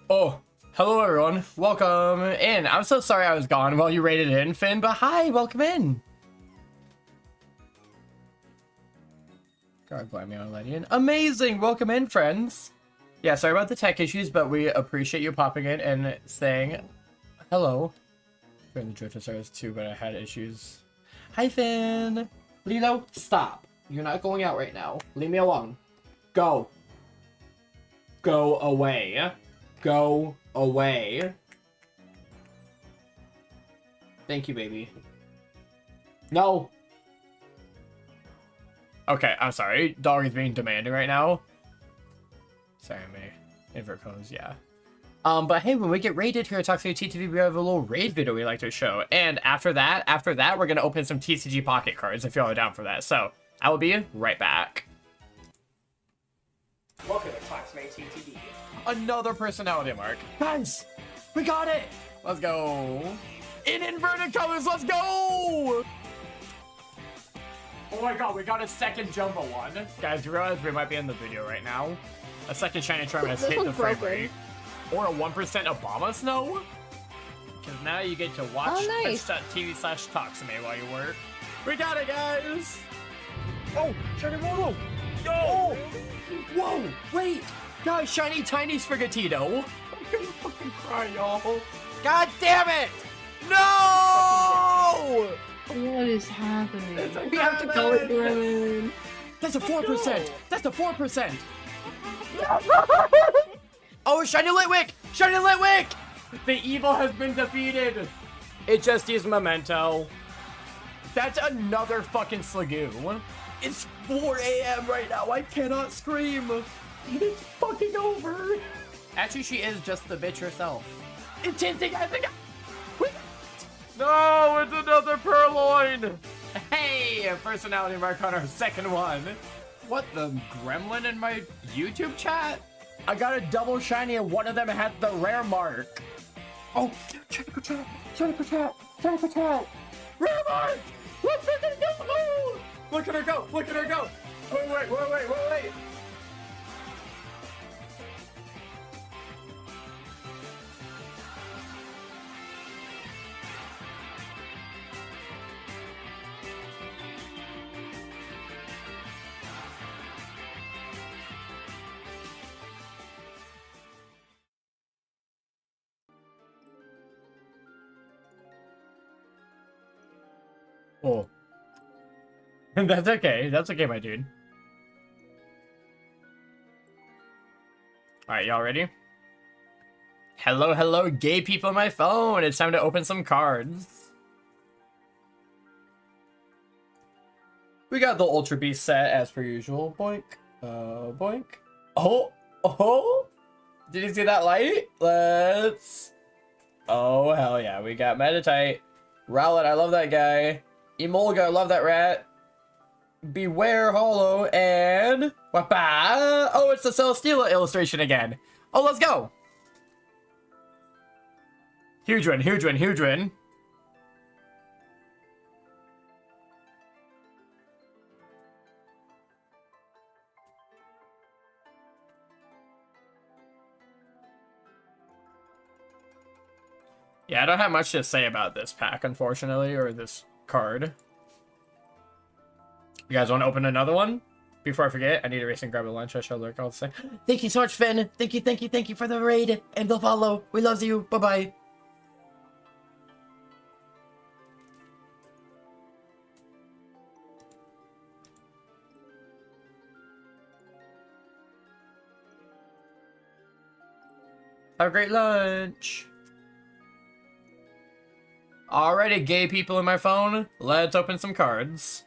Oh, hello everyone. Welcome in. I'm so sorry I was gone while you raided in, Finn, but hi, welcome in. God, glad me on letting in. Amazing, welcome in, friends. Yeah, sorry about the tech issues, but we appreciate you popping in and saying hello. During the drift service too, but I had issues. Hi, Finn. Lilo, stop. You're not going out right now. Leave me alone. Go. Go away. Go away. Thank you, baby. No. Okay, I'm sorry. Dog is being demanding right now. Sorry, me. Invert cones, yeah. But hey, when we get raided here at ToximaeTTV, we have a little raid video we like to show. And after that, we're gonna open some TCG pocket cards if y'all are down for that. So I will be right back. Welcome to ToximaeTTV. Another personality mark. Guys, we got it! Let's go. In inverted colors, let's go! Oh my god, we got a second jumbo one. Guys, you realize we might be in the video right now? A second shiny charm has hit the frame rate. Or a 1% Obama snow? Because now you get to watch twitch.tv/Toximae while you work. We got it, guys! Oh, shiny Moto! Yo! Oh. Whoa, wait! Guys, shiny tiny Sprigatito! I'm gonna fucking cry, y'all. God damn it! No! What is happening? We have to go it, Roman. That's a 4%! That's a 4%! Oh, shiny Litwick! Shiny Litwick! The evil has been defeated! It just used Memento. That's another fucking Sliggoo. It's 4 a.m. right now. I cannot scream. It's fucking over. Actually, she is just the bitch herself. It's hinting, I think. No, it's another Purloin! Hey, a personality mark on our second one. What, the gremlin in my YouTube chat? I got a double shiny and one of them had the rare mark. Oh, shiny Patat, shiny Patat, shiny Patat. Rare mark! Let's freaking go! Look at her go, look at her go. Wait. Oh. That's okay. That's okay, my dude. Alright, y'all ready? Hello, gay people on my phone. It's time to open some cards. We got the Ultra Beast set as per usual. Boink. Boink. Oh! Did you see that light? Let's... Oh, hell yeah. We got Meditite. Rowlet, I love that guy. Emolga, I love that rat. Beware Hollow, and... Wapa! Oh, it's the Celesteela illustration again. Oh, let's go! Huge win. Yeah, I don't have much to say about this pack, unfortunately, or this card. You guys want to open another one? Before I forget, I need to race and grab a lunch. I shall lurk all the same. Thank you so much, Finn. Thank you for the raid and the follow. We love you. Bye-bye. Have a great lunch. Alrighty, gay people in my phone. Let's open some cards.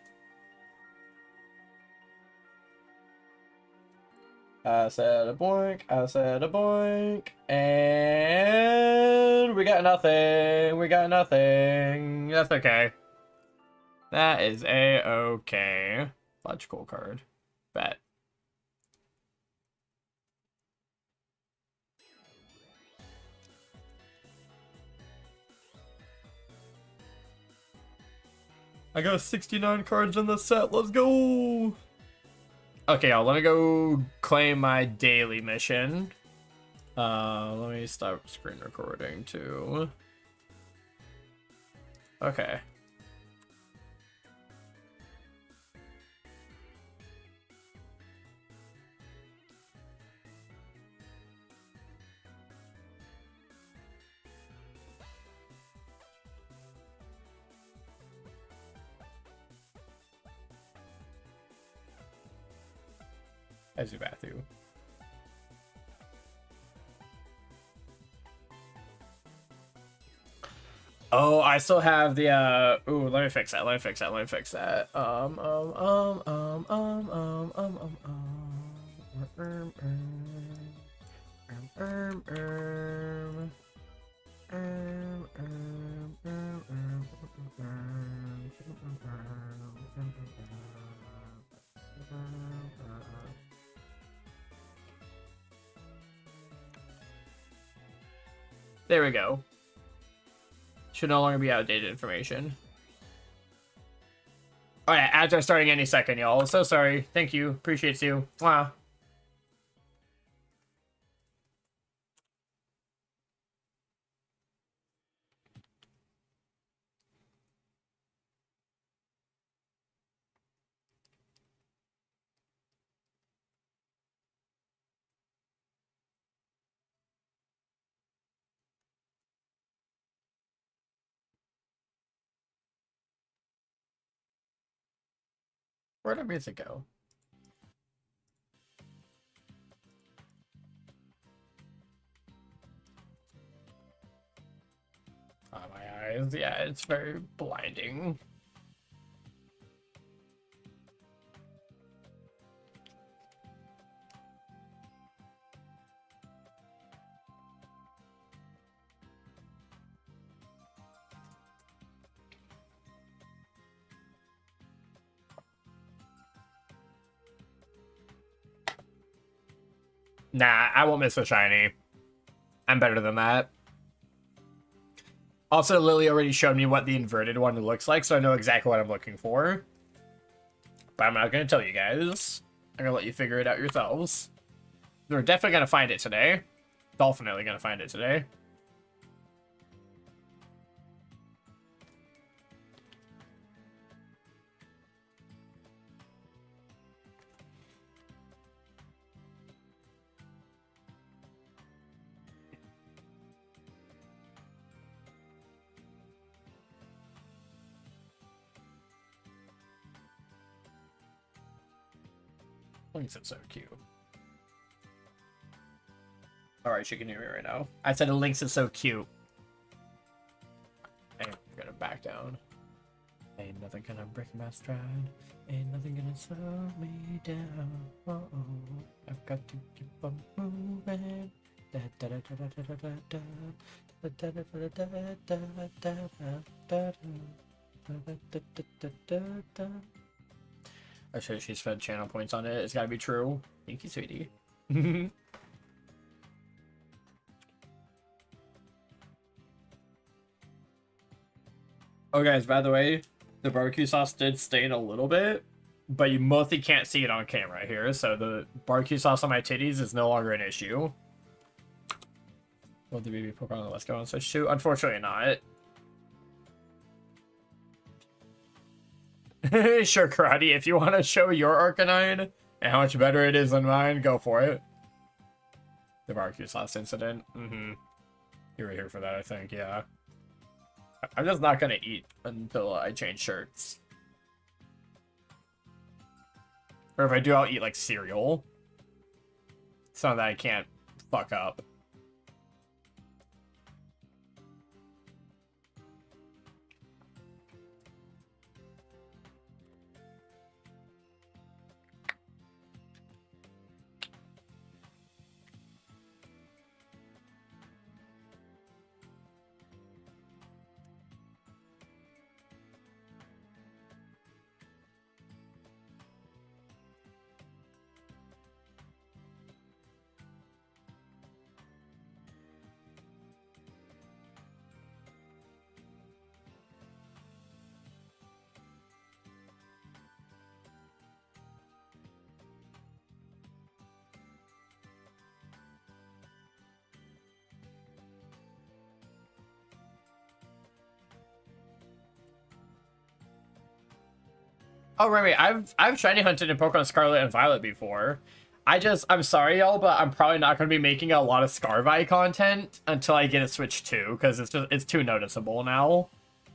I said a boink, and we got nothing. That's okay. That is a-okay. Logical card. Bet. I got 69 cards in the set. Let's go. Okay, y'all, let me go claim my daily mission. Let me stop screen recording too. Okay. As you Matthew. Oh, I still have the ooh, let me fix that. Let me fix that. Let me fix that. There we go. Should no longer be outdated information. Oh yeah, ads are starting any second, y'all. So sorry. Thank you. Appreciate you. Wow. Where'd our music go? Oh, my eyes. Yeah, it's very blinding. Nah, I won't miss a shiny. I'm better than that. Also, Lily already showed me what the inverted one looks like, so I know exactly what I'm looking for. But I'm not going to tell you guys. I'm going to let you figure it out yourselves. We're definitely going to find it today. Definitely going to find it today. Links is so cute. Alright, she can hear me right now. I said the Lynx is so cute. I'm gonna back down. Ain't nothing gonna break my stride. Ain't nothing gonna slow me down. Oh, I've got to keep on moving. I'm sure she's fed channel points on it. It's gotta be true. Thank you, sweetie. Oh, guys, by the way, the barbecue sauce did stain a little bit, but you mostly can't see it on camera here, so the barbecue sauce on my titties is no longer an issue. Will the baby Pokemon Let's Go on Switch 2? Unfortunately not. Sure, Karate, if you want to show your Arcanine and how much better it is than mine, go for it. The barbecue sauce incident. You were here for that, I think, yeah. I'm just not gonna eat until I change shirts. Or if I do, I'll eat like cereal. So that I can't fuck up. Oh, Remy, I've shiny hunted in Pokemon Scarlet and Violet before. I'm sorry, y'all, but I'm probably not going to be making a lot of Scarvi content until I get a Switch 2, because it's too noticeable now.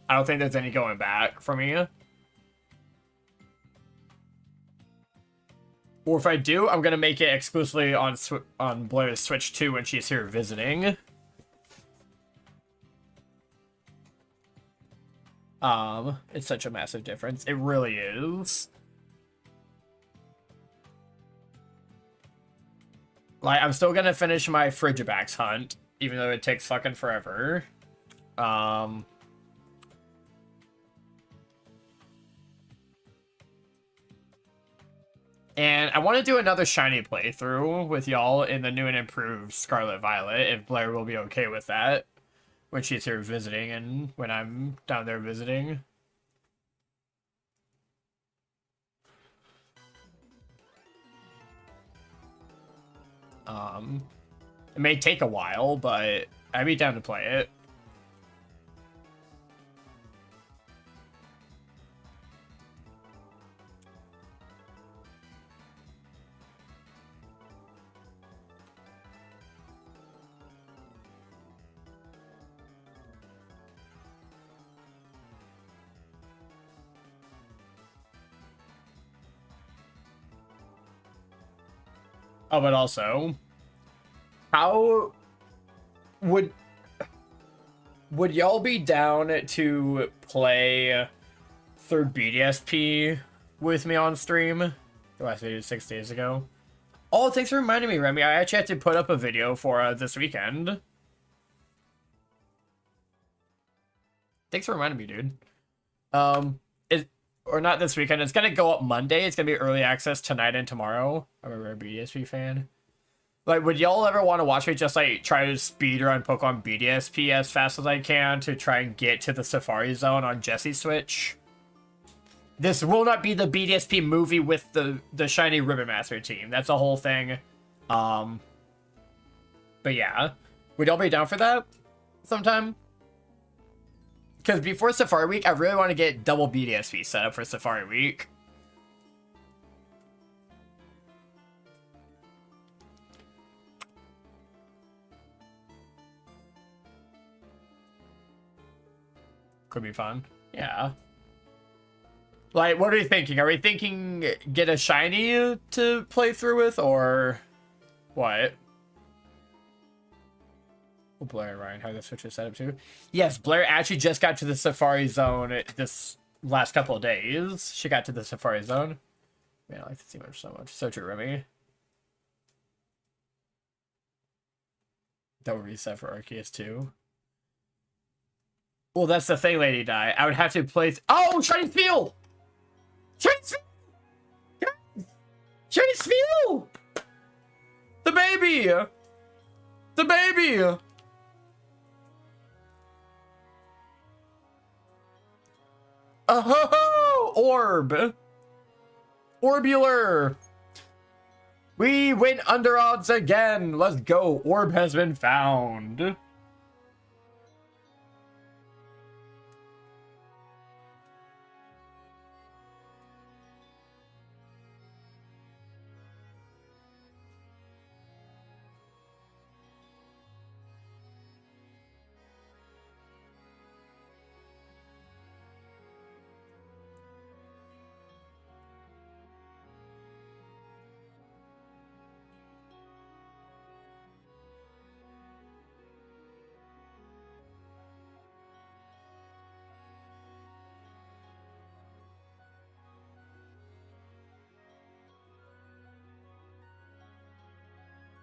I don't think there's any going back for me. Or if I do, I'm going to make it exclusively on Blair's Switch 2 when she's here visiting. It's such a massive difference. It really is. Like, I'm still gonna finish my Frigibax hunt, even though it takes fucking forever. And I want to do another shiny playthrough with y'all in the new and improved Scarlet Violet, if Blair will be okay with that when she's here visiting and when I'm down there visiting. It may take a while, but I'd be down to play it. Oh, but also, how would y'all be down to play through BDSP with me on stream? The last video 6 days ago. Oh, thanks for reminding me, Remy. I actually had to put up a video for this weekend. Thanks for reminding me, dude. Or not this weekend. It's gonna go up Monday. It's gonna be early access tonight and tomorrow. I'm a rare BDSP fan. Like, would y'all ever want to watch me just like try to speedrun Pokemon BDSP as fast as I can to try and get to the Safari Zone on Jesse's Switch? This will not be the BDSP movie with the Shiny Ribbon Master team. That's a whole thing. But yeah, would y'all be down for that sometime? Because before Safari Week, I really want to get double BDSP set up for Safari Week. Could be fun. Yeah. Like, what are we thinking? Are we thinking get a shiny to play through with, or what? Well, Blair and Ryan, how the Switch is set up too. Yes, Blair actually just got to the Safari Zone this last couple of days. She got to the Safari Zone. Man, I like this team so much. So true, Remy. Double reset for Arceus too. Well, that's the thing, Lady Di. I would have to play. Oh, Shiny Spheal! Shiny Spheal! Shiny Spheal! The baby! The baby! Oh, Orb! Orbular! We went under odds again! Let's go! Orb has been found!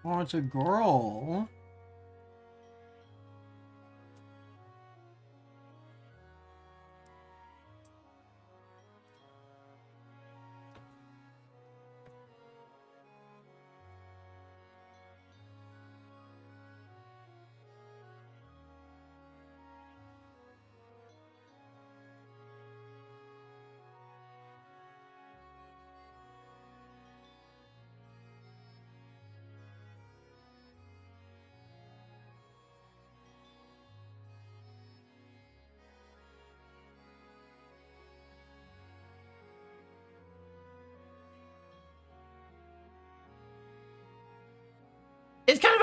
Oh, it's a girl.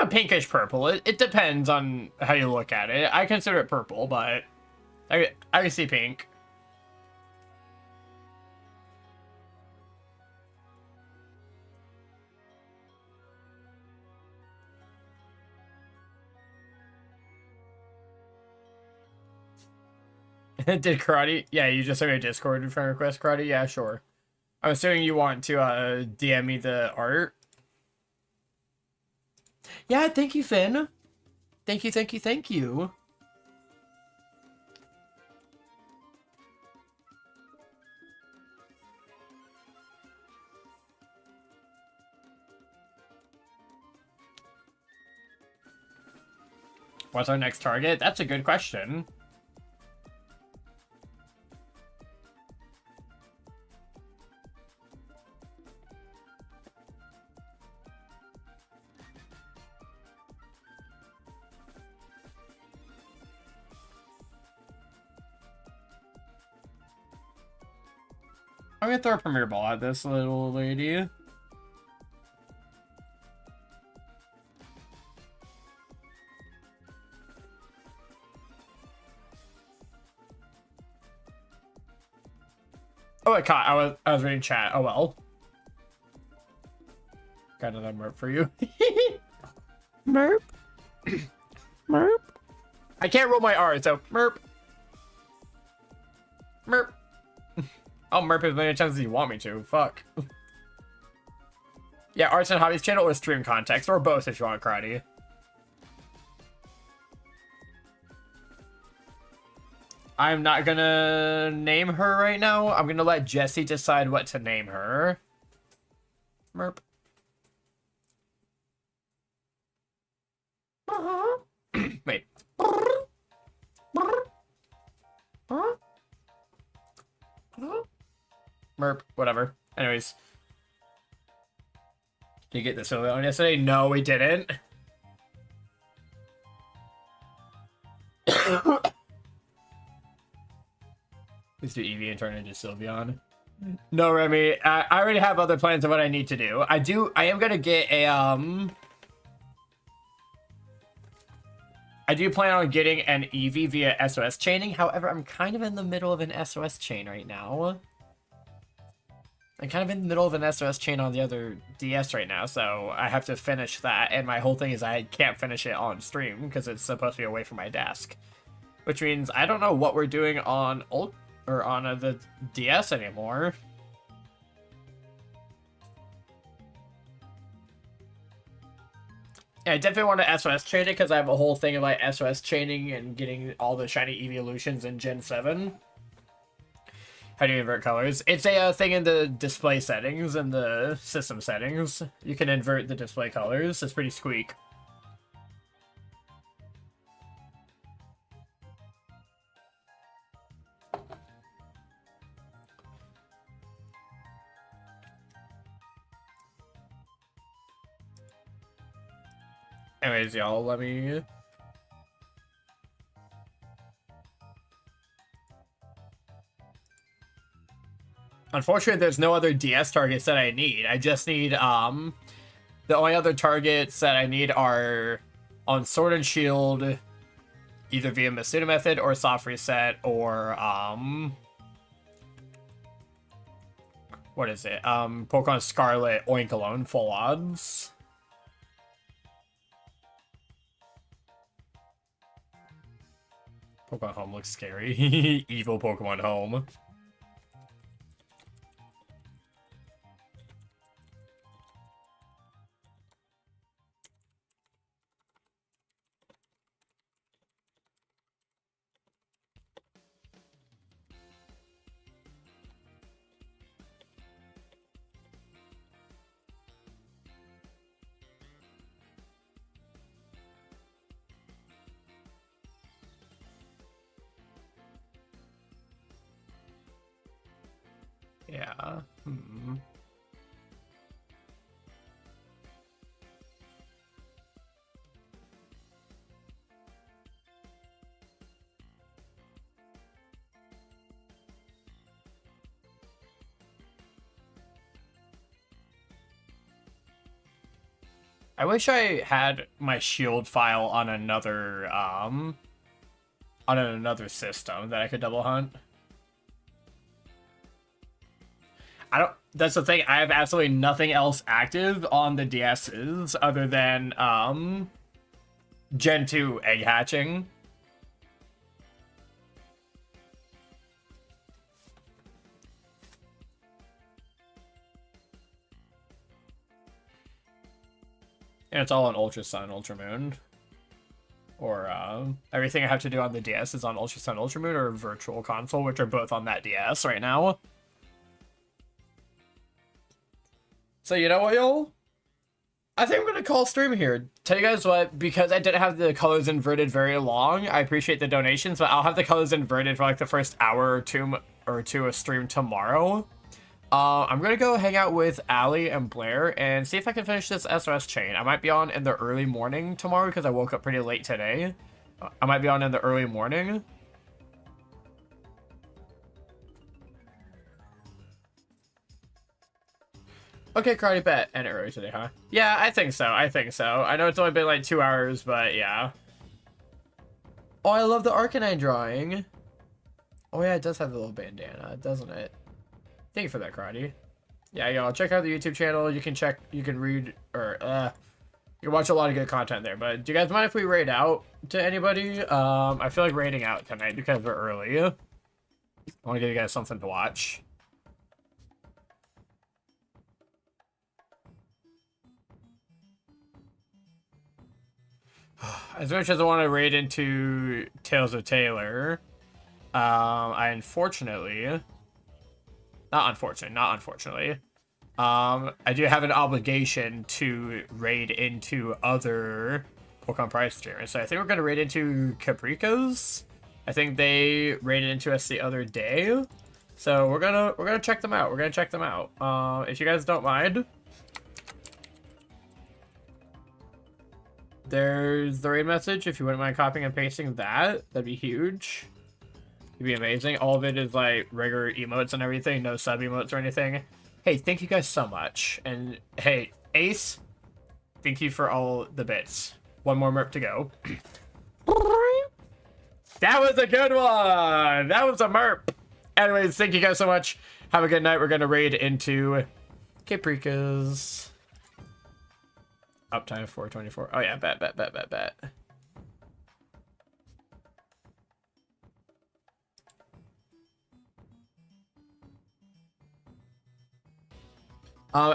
of a pinkish purple. It depends on how you look at it. I consider it purple, but I can see pink. Did Karate? Yeah, you just sent me a Discord friend request, Karate? Yeah, sure. I'm assuming you want to DM me the art. Yeah, thank you, Finn. Thank you, thank you, thank you. What's our next target? That's a good question. I'm gonna throw a Premier Ball at this little lady. Oh, I caught. I was reading chat. Oh well. Got another merp for you. Merp. Merp. I can't roll my R, so merp. Merp. I'll merp as many times as you want me to. Fuck. Yeah, Arts and Hobbies channel or stream context, or both if you want, Karate. I'm not gonna name her right now. I'm gonna let Jesse decide what to name her. Merp. Wait. Merp, whatever. Anyways. Did you get this early on yesterday? No, we didn't. Please do Eevee and turn into Sylveon. No, Remy. I already have other plans of what I need to do. I am gonna get a, I do plan on getting an Eevee via SOS chaining. However, I'm kind of in the middle of an SOS chain right now. I'm kind of in the middle of an SOS chain on the other DS right now, so I have to finish that. And my whole thing is I can't finish it on stream because it's supposed to be away from my desk. Which means I don't know what we're doing on the DS anymore. Yeah, I definitely want to SOS chain it because I have a whole thing about SOS chaining and getting all the shiny evolutions in Gen 7. How do you invert colors? It's a thing in the display settings and the system settings. You can invert the display colors. It's pretty squeak. Anyways, y'all, let me... Unfortunately, there's no other DS targets that I need. I just need, the only other targets that I need are on Sword and Shield, either via Masuda Method or Soft Reset, or, what is it? Pokemon Scarlet, Oinkologne, full odds. Pokemon Home looks scary. Evil Pokemon Home. Yeah. I wish I had my shield file on another system that I could double hunt. That's the thing, I have absolutely nothing else active on the DS's other than Gen 2 egg hatching. And it's all on Ultra Sun, Ultra Moon. Or everything I have to do on the DS is on Ultra Sun, Ultra Moon, or Virtual Console, which are both on that DS right now. So you know what, y'all? I think I'm going to call stream here. Tell you guys what, because I didn't have the colors inverted very long, I appreciate the donations, but I'll have the colors inverted for like the first hour or two of stream tomorrow. I'm going to go hang out with Allie and Blair and see if I can finish this SOS chain. I might be on in the early morning tomorrow because I woke up pretty late today. I might be on in the early morning. Okay, karate bet. And early today, huh? Yeah, I think so. I think so. I know it's only been like 2 hours, but yeah. Oh, I love the Arcanine drawing. Oh yeah, it does have the little bandana, doesn't it? Thank you for that, karate. Yeah, y'all check out the YouTube channel. You can read, or you can watch a lot of good content there. But do you guys mind if we raid out to anybody? I feel like raiding out tonight because we're early. I want to give you guys something to watch. As much as I want to raid into Tales of Taylor, I unfortunately, not unfortunately, I do have an obligation to raid into other PKMNpride streamers. So I think we're gonna raid into Caprico's. I think they raided into us the other day, so we're gonna check them out. We're gonna check them out. If you guys don't mind. There's the raid message. If you wouldn't mind copying and pasting that, that'd be huge. It'd be amazing. All of it is like regular emotes and everything, no sub emotes or anything. Hey, thank you guys so much. And hey, Ace, thank you for all the bits. One more merp to go. That was a good one. That was a merp. Anyways, thank you guys so much. Have a good night. We're gonna raid into Caprica's. Uptime 424. Oh yeah, bet.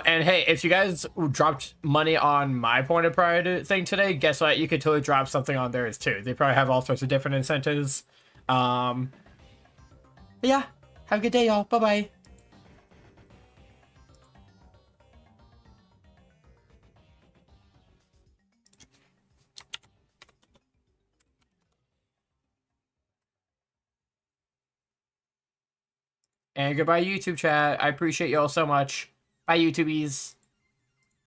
And hey, if you guys dropped money on my Point of Pride thing today, guess what? You could totally drop something on theirs too. They probably have all sorts of different incentives. Yeah, have a good day, y'all. Bye-bye. And goodbye, YouTube chat. I appreciate y'all so much. Bye, YouTubies.